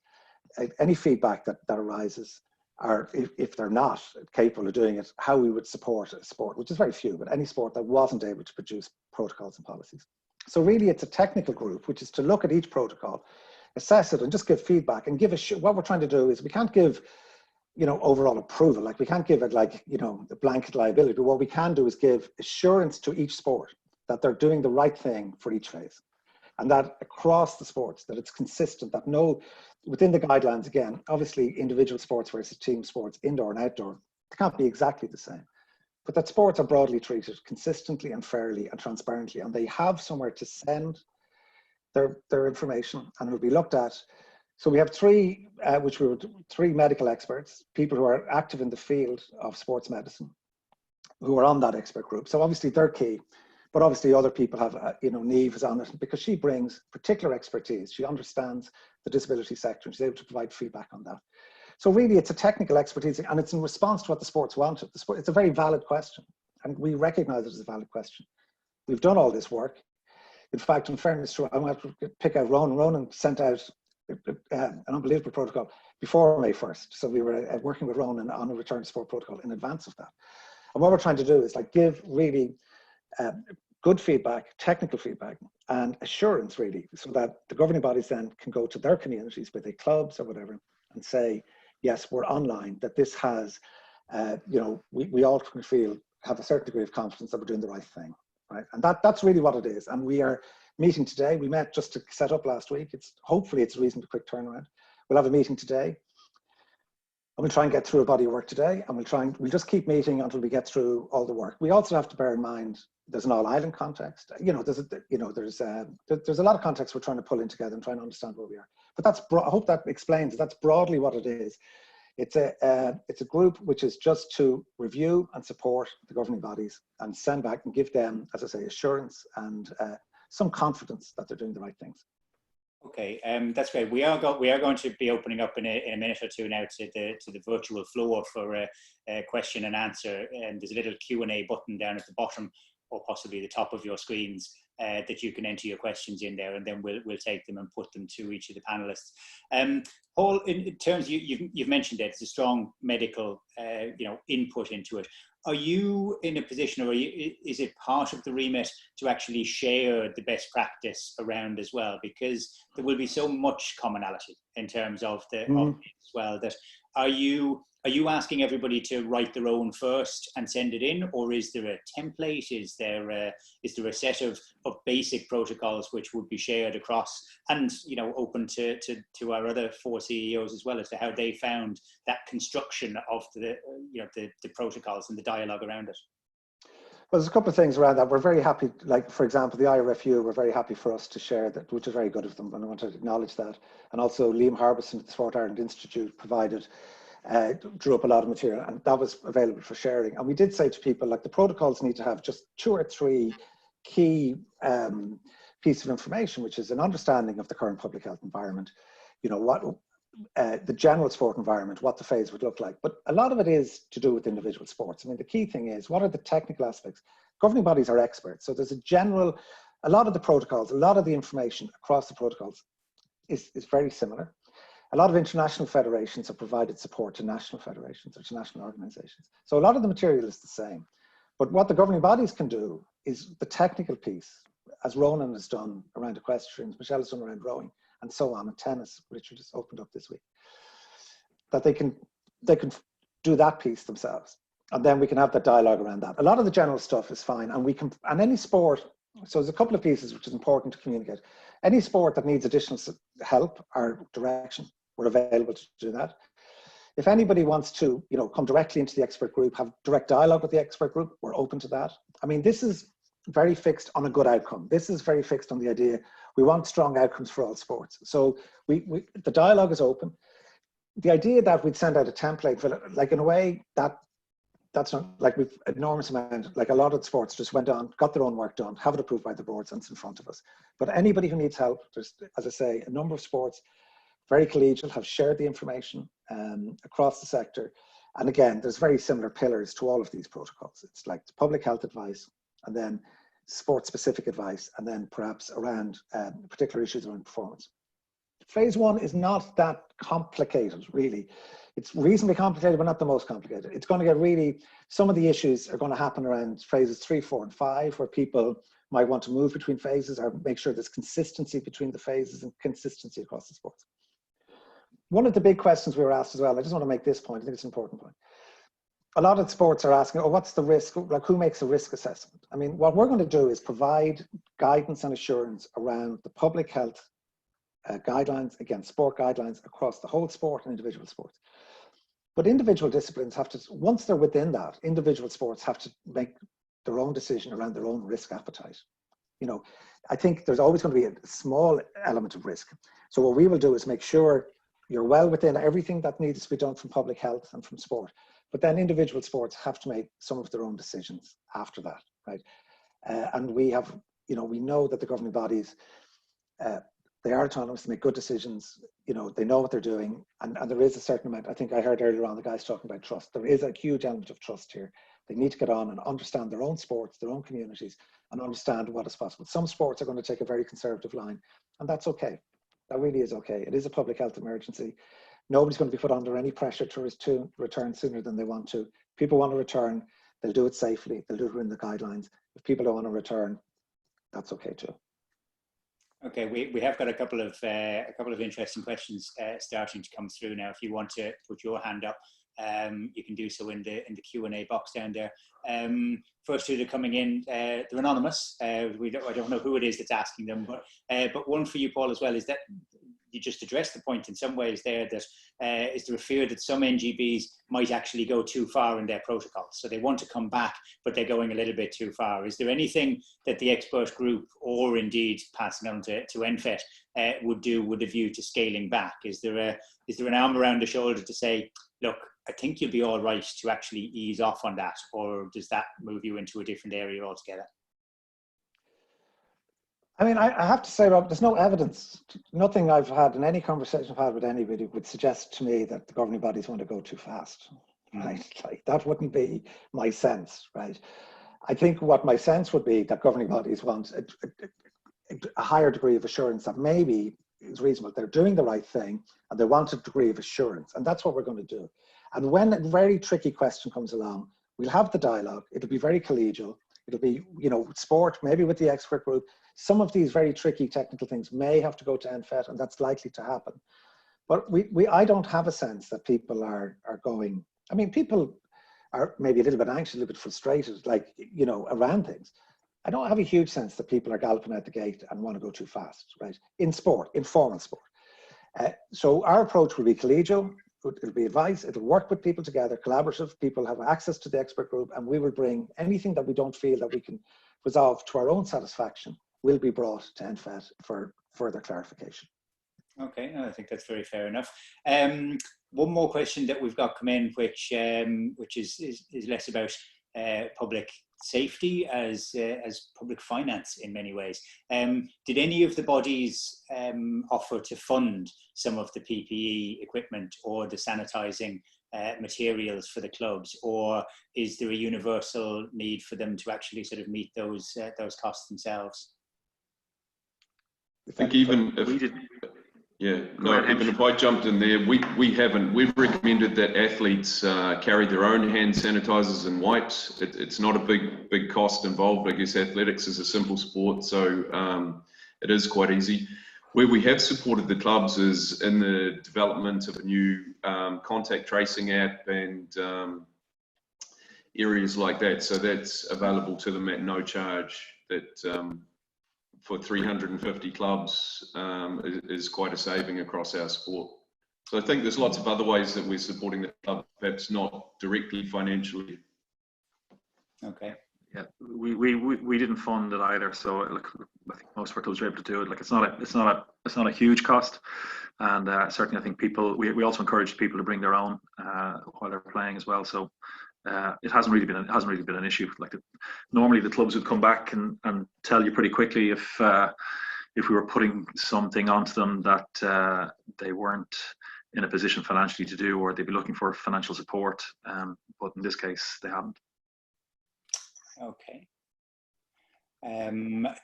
any feedback that arises, or if they're not capable of doing it, how we would support a sport, which is very few, but any sport that wasn't able to produce protocols and policies. So really it's a technical group, which is to look at each protocol, assess it, and just give feedback and what we're trying to do is, we can't give, you know, overall approval, like we can't give it like, you know, the blanket liability, but what we can do is give assurance to each sport that they're doing the right thing for each phase, and that across the sports, that it's consistent, that within the guidelines, again, obviously individual sports versus team sports, indoor and outdoor, they can't be exactly the same, but that sports are broadly treated consistently and fairly and transparently, and they have somewhere to send their information, and it will be looked at. So we have three medical experts, people who are active in the field of sports medicine, who are on that expert group. So obviously they're key. But obviously other people have, you know, Niamh is on it because she brings particular expertise. She understands the disability sector and she's able to provide feedback on that. So really it's a technical expertise, and it's in response to what the sports wanted. It's a very valid question, and we recognize it as a valid question. We've done all this work. In fact, in fairness to, I want to pick out Ronan. Ronan sent out an unbelievable protocol before May 1st. So we were working with Ronan on a return to sport protocol in advance of that. And what we're trying to do is like give really good feedback, technical feedback, and assurance really, so that the governing bodies then can go to their communities, with their clubs or whatever, and say, yes, we're online, that this has, you know, we all can have a certain degree of confidence that we're doing the right thing, right? And that's really what it is. And we are meeting today. We met just to set up last week. Hopefully it's a reasonably quick turnaround. we'll have a meeting today, and we'll try and get through a body of work today, and we'll just keep meeting until we get through all the work. We also have to bear in mind there's an all-island context. There's a lot of context we're trying to pull in together and trying to understand where we are. But I hope that explains. That's broadly what it is. It's a group which is just to review and support the governing bodies and send back and give them, as I say, assurance and some confidence that they're doing the right things. Okay, that's great. We are going to be opening up in a minute or two now to the virtual floor for a question and answer. And there's a little Q&A button down at the bottom, or possibly the top of your screens, that you can enter your questions in there, and then we'll take them and put them to each of the panelists. Paul, in terms you've mentioned that it's a strong medical input into it. Are you in a position, or is it part of the remit to actually share the best practice around as well? Because there will be so much commonality in terms of of it as well. That are you asking everybody to write their own first and send it in, or is there a template? Is there a set of basic protocols which would be shared across and open to our other 4 CEOs as well, as to how they found that construction of the protocols and the dialogue around it? Well, there's a couple of things around that. We're very happy, like for example, the IRFU, we're very happy for us to share that, which is very good of them, and I want to acknowledge that. And also Liam Harbison at the Sport Ireland Institute drew up a lot of material, and that was available for sharing. And we did say to people, like, the protocols need to have just 2 or 3 key pieces of information, which is an understanding of the current public health environment, what the general sport environment, what the phase would look like. But a lot of it is to do with individual sports. I mean, the key thing is, what are the technical aspects? Governing bodies are experts. So there's a lot of the protocols, a lot of the information across the protocols is very similar. A lot of international federations have provided support to national federations or to national organizations. So a lot of the material is the same. But what the governing bodies can do is the technical piece, as Ronan has done around equestrian, Michelle has done around rowing, and so on, and tennis, which we just opened up this week, that they can do that piece themselves. And then we can have that dialogue around that. A lot of the general stuff is fine, and any sport, so there's a couple of pieces which is important to communicate. Any sport that needs additional help or direction, we're available to do that. If anybody wants to, come directly into the expert group, have direct dialogue with the expert group, we're open to that. I mean, this is very fixed on a good outcome. This is very fixed on the idea we want strong outcomes for all sports. So the dialogue is open. The idea that we'd send out a template, like in a way that's not, like, we've enormous amount, like a lot of sports just went on, got their own work done, have it approved by the boards, and it's in front of us. But anybody who needs help, there's, as I say, a number of sports, very collegial, have shared the information across the sector. And again, there's very similar pillars to all of these protocols. It's like public health advice, and then sport-specific advice, and then perhaps around particular issues around performance. Phase 1 is not that complicated, really. It's reasonably complicated, but not the most complicated. It's going to get really, some of the issues are going to happen around phases 3, 4, and 5, where people might want to move between phases or make sure there's consistency between the phases and consistency across the sports. One of the big questions we were asked as well, I just want to make this point, I think it's an important point. A lot of sports are asking, what's the risk? Like, who makes a risk assessment? I mean, what we're going to do is provide guidance and assurance around the public health guidelines, again, sport guidelines across the whole sport and individual sports. But individual disciplines have to, once they're within that, individual sports have to make their own decision around their own risk appetite. I think there's always going to be a small element of risk. So what we will do is make sure you're well within everything that needs to be done from public health and from sport. But then individual sports have to make some of their own decisions after that, right? And we have, we know that the governing bodies, they are autonomous, they make good decisions, they know what they're doing. And there is a certain amount, I think I heard earlier on the guys talking about trust. There is a huge element of trust here. They need to get on and understand their own sports, their own communities, and understand what is possible. Some sports are going to take a very conservative line, and that's okay. That really is okay. It is a public health emergency. Nobody's going to be put under any pressure to return sooner than they want to. People want to return, they'll do it safely, they'll do it within the guidelines. If people don't want to return, that's okay too. Okay, we have got a couple of interesting questions starting to come through now. If you want to put your hand up, you can do so in the Q&A box down there. First two that are coming in, they're anonymous. I don't know who it is that's asking them, but one for you, Paul, as well, is that you just addressed the point in some ways there that is there a fear that some NGBs might actually go too far in their protocols? So they want to come back, but they're going a little bit too far. Is there anything that the expert group, or indeed passing on to NFET, would do with a view to scaling back? Is there an arm around the shoulder to say, look, I think you'll be all right to actually ease off on that, or does that move you into a different area altogether? I mean, I have to say, Rob, there's no evidence, nothing I've had in any conversation I've had with anybody would suggest to me that the governing bodies want to go too fast, right? Like, that wouldn't be my sense, right? I think what my sense would be that governing bodies want a higher degree of assurance that maybe is reasonable. They're doing the right thing and they want a degree of assurance, and that's what we're going to do. And when a very tricky question comes along, we'll have the dialogue. It'll be very collegial. It'll be, you know, sport, maybe with the expert group. Some of these very tricky technical things may have to go to NFET, and that's likely to happen. But I don't have a sense that people are going, I mean, people are maybe a little bit anxious, a little bit frustrated, like, you know, around things. I don't have a huge sense that people are galloping out the gate and want to go too fast, right? In sport, in formal sport. So our approach will be collegial. It'll be advice. It'll work with people together, collaborative. People have access to the expert group, and we will bring anything that we don't feel that we can resolve to our own satisfaction will be brought to NFET for further clarification. Okay, no, I think that's very fair enough. One more question that we've got come in, which is less about public safety as public finance in many ways. Did any of the bodies offer to fund some of the PPE equipment or the sanitising materials for the clubs, or is there a universal need for them to actually sort of meet those costs themselves? I think even if even if I jumped in there, we haven't. We've recommended that athletes carry their own hand sanitizers and wipes. It's not a big cost involved. I guess athletics is a simple sport, so it is quite easy. Where we have supported the clubs is in the development of a new contact tracing app and areas like that. So that's available to them at no charge. That for 350 clubs is quite a saving across our sport. So I think there's lots of other ways that we're supporting the club, perhaps not directly financially. Okay. Yeah, we didn't fund it either. So like, I think most of our clubs are able to do it. Like it's not a huge cost, and certainly I think people. We also encourage people to bring their own while they're playing as well. So. It hasn't really been an issue. Like normally the clubs would come back and tell you pretty quickly if we were putting something onto them that they weren't in a position financially to do, or they'd be looking for financial support. But in this case, they haven't. Okay.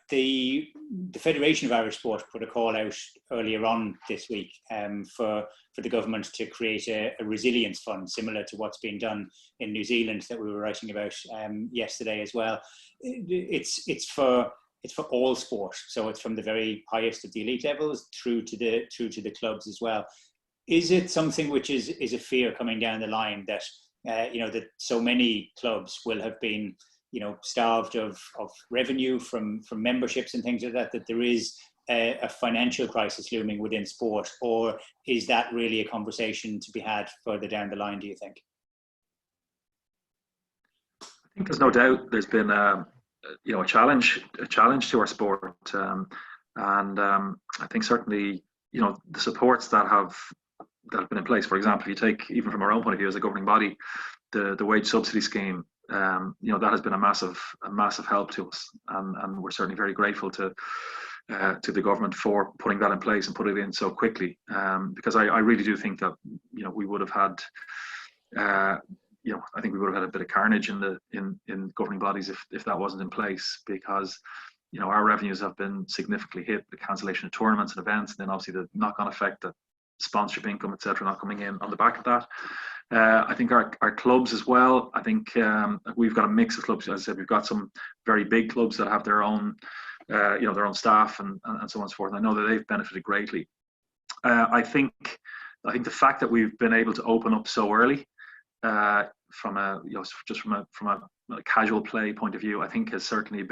The Federation of Irish Sport put a call out earlier on this week for the government to create a resilience fund similar to what's been done in New Zealand that we were writing about yesterday as well. It's for all sport, so it's from the very highest of the elite levels through to the clubs as well. Is it something which is a fear coming down the line that that so many clubs will have been starved of revenue from memberships and things like that, that there is a financial crisis looming within sport, or is that really a conversation to be had further down the line, do you think? I think there's no doubt there's been a challenge to our sport, and I think certainly the supports that have been in place. For example, if you take even from our own point of view as a governing body, the wage subsidy scheme. That has been a massive help to us, and we're certainly very grateful to the government for putting that in place and putting it in so quickly. Because I really do think that we would have had, I think we would have had a bit of carnage in governing bodies if that wasn't in place, because our revenues have been significantly hit, the cancellation of tournaments and events, and then obviously the knock-on effect that sponsorship income, etc., not coming in on the back of that. I think our clubs as well. I think we've got a mix of clubs. As I said, we've got some very big clubs that have their own, their own staff and so on and so forth. And I know that they've benefited greatly. I think the fact that we've been able to open up so early, from a casual play point of view, I think will certainly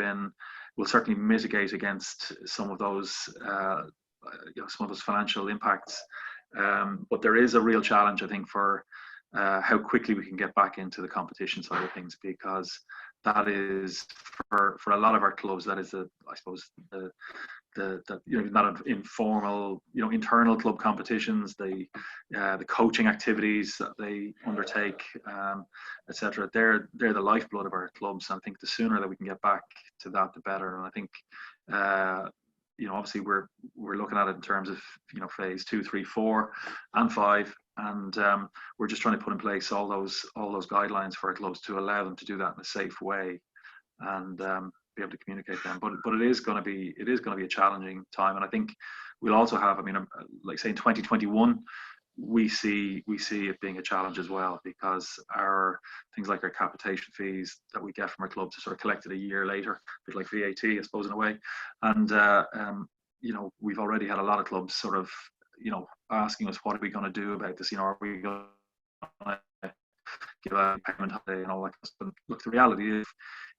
mitigate against some of those some of those financial impacts. But there is a real challenge, I think, for how quickly we can get back into the competition side of things, because that is for a lot of our clubs, that is I suppose the not informal, internal club competitions, the coaching activities that they undertake, etc. They're the lifeblood of our clubs. And I think the sooner that we can get back to that, the better. And I think obviously we're looking at it in terms of phase 2, 3, 4, and 5, and we're just trying to put in place all those guidelines for our clubs to allow them to do that in a safe way, and be able to communicate them. But it is going to be a challenging time, and I think we'll also have, like say in 2021, we see it being a challenge as well, because our things like our capitation fees that we get from our clubs are sort of collected a year later, a bit like VAT, I suppose, in a way. And we've already had a lot of clubs sort of asking us, what are we going to do about this? Are we going to give a payment holiday and all that? But look, the reality is,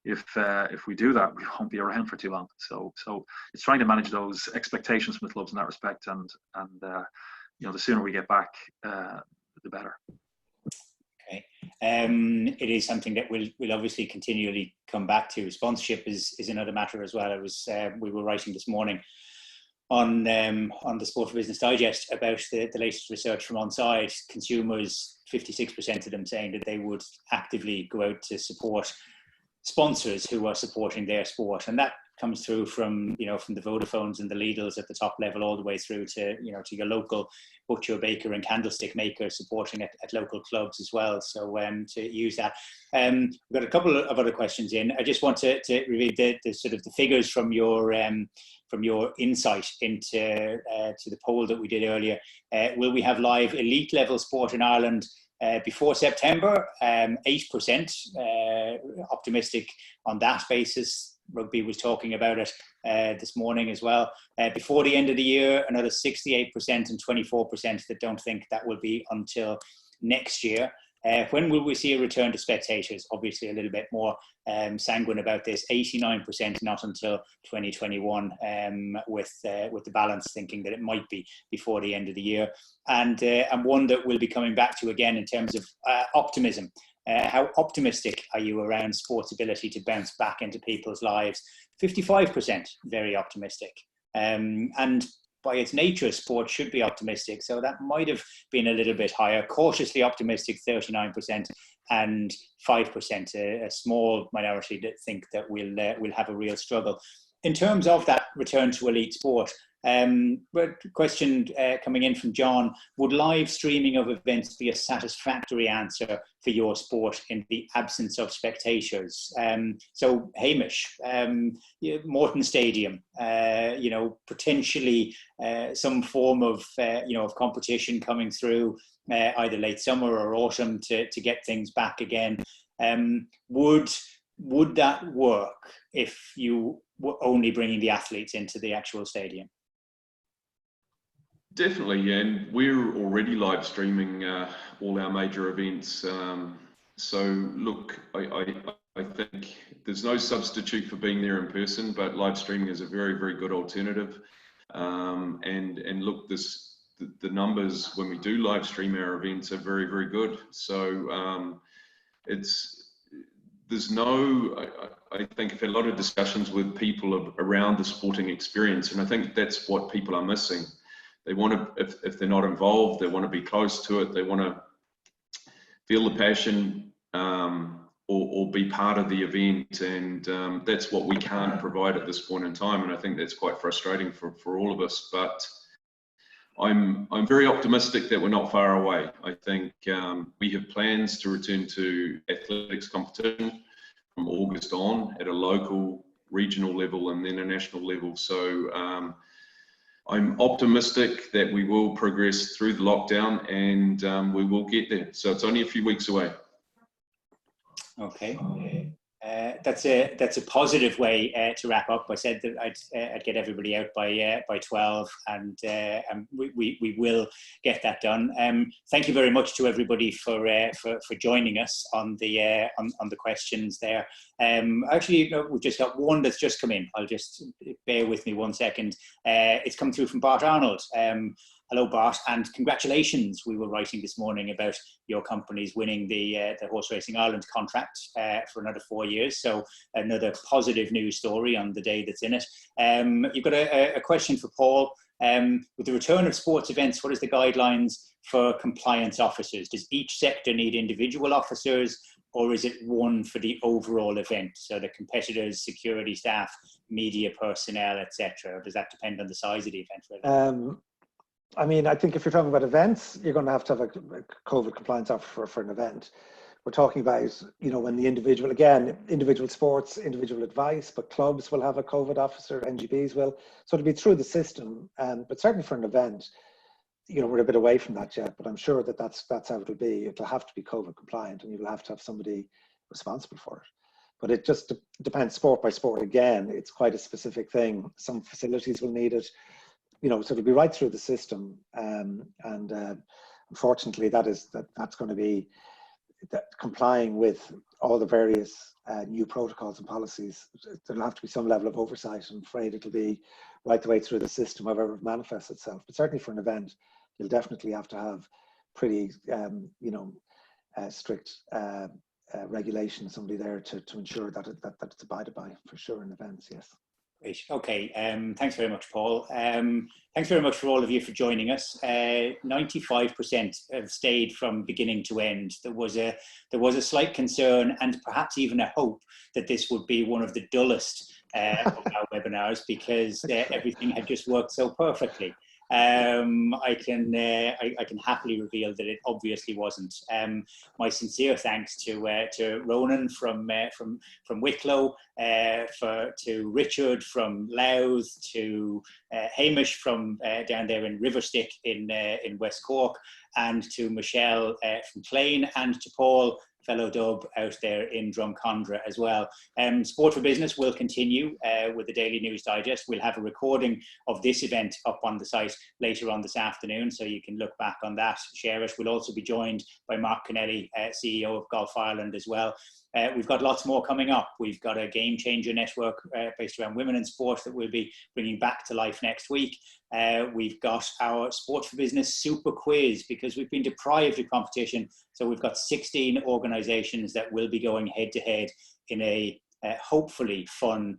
if we do that, we won't be around for too long. So it's trying to manage those expectations from the clubs in that respect, and the sooner we get back, the better. Okay. It is something that we'll obviously continually come back to. Sponsorship is another matter as well. We were writing this morning on the Sport for Business Digest about the latest research from Onside. Consumers, 56% of them saying that they would actively go out to support sponsors who are supporting their sport, and that comes through from the Vodafones and the Lidls at the top level, all the way through to your local butcher, baker and candlestick maker supporting at local clubs as well. So to use that, we've got a couple of other questions in. I just want to read the sort of the figures from your insight into to the poll that we did earlier. Will we have live elite level sport in Ireland before September? 8% optimistic on that basis. Rugby was talking about it this morning as well. Before the end of the year, another 68% and 24% that don't think that will be until next year. When will we see a return to spectators? Obviously a little bit more sanguine about this. 89% not until 2021, with the balance thinking that it might be before the end of the year. And one that we'll be coming back to again in terms of optimism. How optimistic are you around sport's ability to bounce back into people's lives? 55%, very optimistic. And by its nature, sport should be optimistic. So that might have been a little bit higher. Cautiously optimistic, 39%, and 5%, a small minority that think that we'll have a real struggle. In terms of that return to elite sport, question coming in from John: would live streaming of events be a satisfactory answer for your sport in the absence of spectators? So Hamish, Morton Stadium, potentially some form of of competition coming through either late summer or autumn to get things back again. Would that work if you were only bringing the athletes into the actual stadium? Definitely, and we're already live streaming all our major events. So look, I think there's no substitute for being there in person, but live streaming is a very, very good alternative. And look, the numbers when we do live stream our events are very, very good. So I think I've had a lot of discussions with people around the sporting experience, and I think that's what people are missing. They want to, if they're not involved, they want to be close to it. They want to feel the passion or be part of the event, and that's what we can't provide at this point in time. And I think that's quite frustrating for all of us. But I'm very optimistic that we're not far away. I think we have plans to return to athletics competition from August on at a local, regional level, and then a national level. So I'm optimistic that we will progress through the lockdown, and we will get there. So it's only a few weeks away. Okay. That's a positive way to wrap up. I said that I'd get everybody out by 12, and we will get that done. Thank you very much to everybody for joining us on the questions there. Actually, we've just got one that's just come in. I'll just bear with me 1 second. It's come through from Bart Arnold. Hello, Bart, and congratulations. We were writing this morning about your company's winning the Horse Racing Ireland contract for another 4 years. So another positive news story on the day that's in it. You've got a question for Paul. With the return of sports events, what is the guidelines for compliance officers? Does each sector need individual officers, or is it one for the overall event? So the competitors, security staff, media personnel, etc. Does that depend on the size of the event? Really? I mean, I think if you're talking about events, you're going to have a COVID compliance officer for an event. We're talking about, when the individual sports, individual advice, but clubs will have a COVID officer, NGBs will. So it'll be through the system, but certainly for an event, we're a bit away from that yet, but I'm sure that's how it'll be. It'll have to be COVID compliant, and you will have to have somebody responsible for it. But it just depends sport by sport. Again, it's quite a specific thing. Some facilities will need it. So it'll be right through the system, and unfortunately, that's going to be complying with all the various new protocols and policies. There'll have to be some level of oversight. I'm afraid it'll be right the way through the system, however it manifests itself. But certainly for an event, you'll definitely have to have pretty, strict regulation, somebody there to ensure that it's abided by, for sure, in events. Yes. Great. Okay. Thanks very much, Paul. Thanks very much for all of you for joining us. 95% have stayed from beginning to end. There was a slight concern and perhaps even a hope that this would be one of the dullest of our webinars, because everything had just worked so perfectly. I can happily reveal that it obviously wasn't. My sincere thanks to Ronan from Wicklow, to Richard from Louth, to Hamish from down there in Riverstick in West Cork, and to Michelle from Clane, and to Paul, fellow Dub, out there in Drumcondra as well. Sport for Business will continue with the Daily News Digest. We'll have a recording of this event up on the site later on this afternoon, so you can look back on that, share it. We'll also be joined by Mark Kennelly, CEO of Golf Ireland as well. We've got lots more coming up. We've got a game changer network based around women in sport that we'll be bringing back to life next week. We've got our Sport for Business super quiz, because we've been deprived of competition. So we've got 16 organizations that will be going head to head in a hopefully fun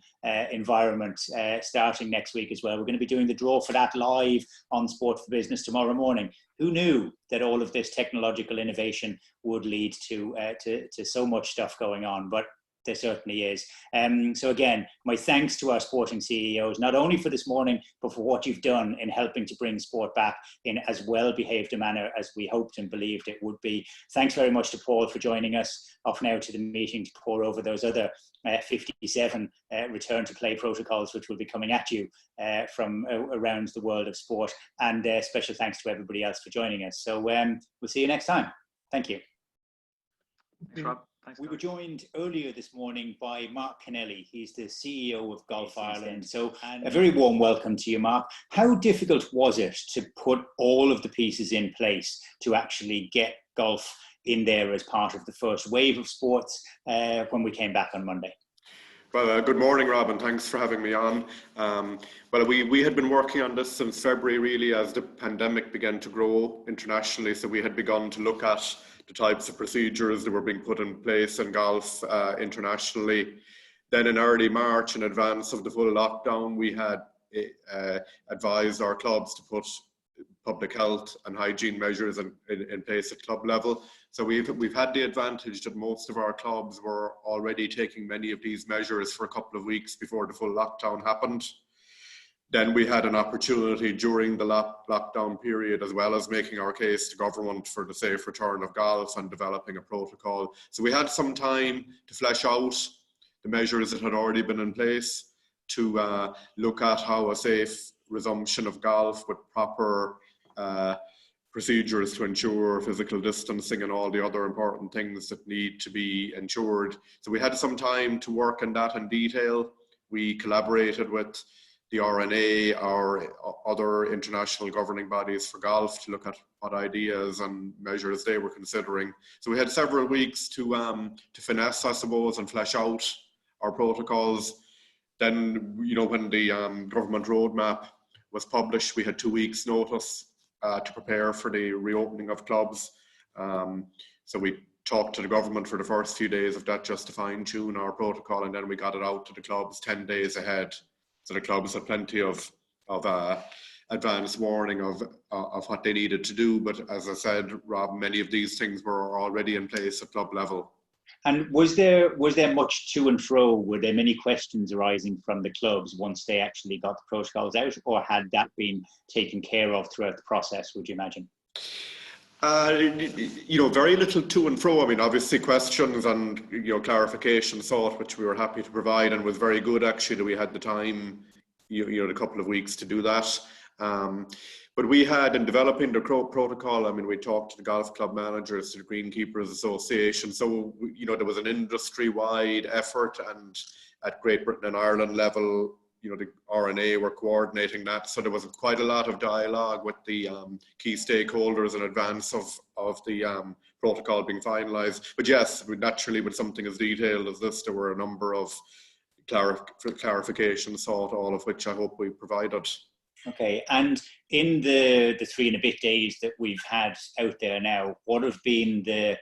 environment starting next week as well. We're going to be doing the draw for that live on Sport for Business tomorrow morning. Who knew that all of this technological innovation would lead to so much stuff going on? But there certainly is. So again, my thanks to our sporting CEOs, not only for this morning, but for what you've done in helping to bring sport back in as well-behaved a manner as we hoped and believed it would be. Thanks very much to Paul for joining us. Off now to the meeting to pour over those other 57 return to play protocols, which will be coming at you from around the world of sport. And special thanks to everybody else for joining us. So we'll see you next time. Thank you. Thanks, Rob. We were joined earlier this morning by Mark Kennelly. He's the CEO of Golf Ireland. So a very warm welcome to you, Mark. How difficult was it to put all of the pieces in place to actually get golf in there as part of the first wave of sports when we came back on Monday? Well, good morning, Rob, and thanks for having me on. Well, we had been working on this since February, really, as the pandemic began to grow internationally. So we had begun to look at the types of procedures that were being put in place in golf internationally. Then in early March, in advance of the full lockdown, we had advised our clubs to put public health and hygiene measures in place at club level. So we've had the advantage that most of our clubs were already taking many of these measures for a couple of weeks before the full lockdown happened. Then we had an opportunity during the lockdown period, as well as making our case to government for the safe return of golf and developing a protocol. So we had some time to flesh out the measures that had already been in place, to look at how a safe resumption of golf with proper procedures to ensure physical distancing and all the other important things that need to be ensured. So we had some time to work on that in detail. We collaborated with the RNA, our other international governing bodies for golf, to look at what ideas and measures they were considering. So we had several weeks to finesse, I suppose, and flesh out our protocols. Then, you know, when the government roadmap was published, we had 2 weeks' notice to prepare for the reopening of clubs. So we talked to the government for the first few days of that, just to fine tune our protocol, and then we got it out to the clubs 10 days ahead. So the clubs had plenty of advance warning of what they needed to do. But as I said, Rob, many of these things were already in place at club level. And was there much to and fro? Were there many questions arising from the clubs once they actually got the protocols out, or had that been taken care of throughout the process, would you imagine? You know, very little to and fro. I mean, obviously questions and, you know, clarification sought, which we were happy to provide, and was very good actually that we had the time, you know, the couple of weeks to do that. But we had, in developing the protocol, I mean, we talked to the golf club managers, to the Greenkeepers Association. So, you know, there was an industry-wide effort, and at Great Britain and Ireland level, you know, the RNA were coordinating that. So there was quite a lot of dialogue with the key stakeholders in advance of the protocol being finalised. But yes, naturally, with something as detailed as this, there were a number of clarifications sought, all of which I hope we provided. Okay, and in the 3 and a bit days that we've had out there now, what have been the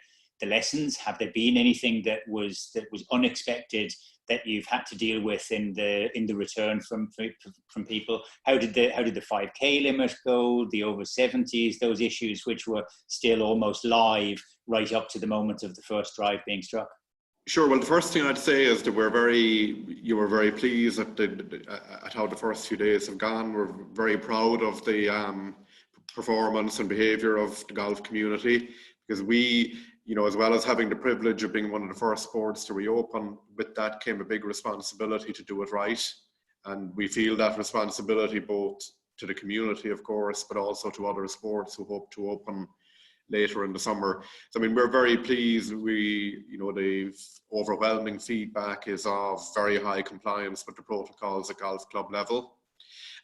lessons? Have there been anything that was unexpected that you've had to deal with in the return from people? How did the 5K limit go? The over 70s, those issues which were still almost live right up to the moment of the first drive being struck? Sure. Well, the first thing I'd say is that we're very pleased at how the first few days have gone. We're very proud of the performance and behaviour of the golf community, because we, you know, as well as having the privilege of being one of the first sports to reopen, with that came a big responsibility to do it right. And we feel that responsibility both to the community, of course, but also to other sports who hope to open later in the summer. So, I mean, we're very pleased. The overwhelming feedback is of very high compliance with the protocols at golf club level.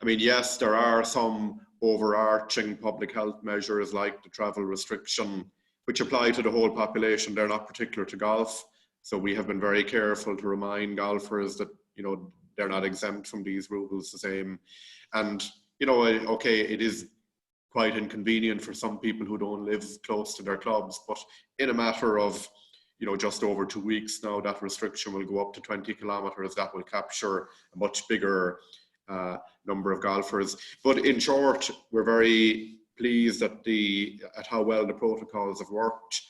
I mean, yes, there are some overarching public health measures like the travel restriction, which apply to the whole population. They're not particular to golf. So we have been very careful to remind golfers that, you know, they're not exempt from these rules the same. And, you know, okay, it is quite inconvenient for some people who don't live close to their clubs, but in a matter of, you know, just over 2 weeks now, that restriction will go up to 20 kilometres. That will capture a much bigger number of golfers. But in short, we're very pleased at how well the protocols have worked.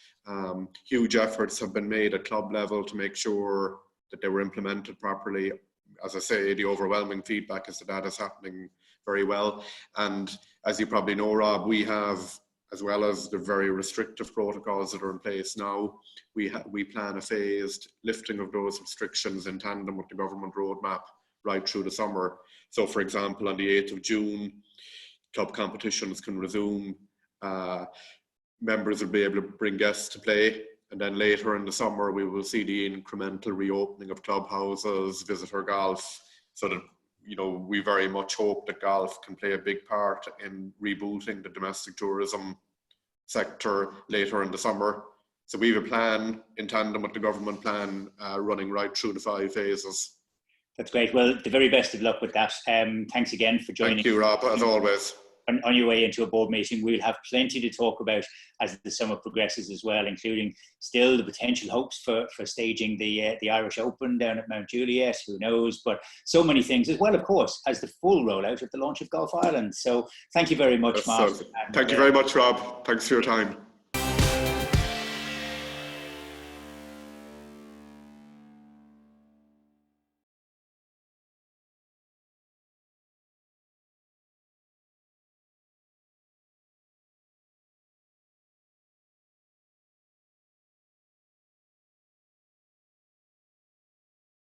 Huge efforts have been made at club level to make sure that they were implemented properly. As I say, the overwhelming feedback is that is happening very well. And as you probably know, Rob, we have, as well as the very restrictive protocols that are in place now, we plan a phased lifting of those restrictions in tandem with the government roadmap right through the summer. So, for example, on the 8th of June, club competitions can resume. Members will be able to bring guests to play. And then later in the summer, we will see the incremental reopening of clubhouses, visitor golf, so that, you know, we very much hope that golf can play a big part in rebooting the domestic tourism sector later in the summer. So we have a plan in tandem with the government plan running right through the 5 phases. That's great. Well, the very best of luck with that. Thanks again for joining. Thank you, Rob, as always. On your way into a board meeting. We'll have plenty to talk about as the summer progresses as well, including still the potential hopes for staging the Irish Open down at Mount Juliet, who knows, but so many things, as well, of course, as the full rollout of the launch of Golf Ireland. So thank you very much, Mark. Thank you very much, Rob. Thanks for your time.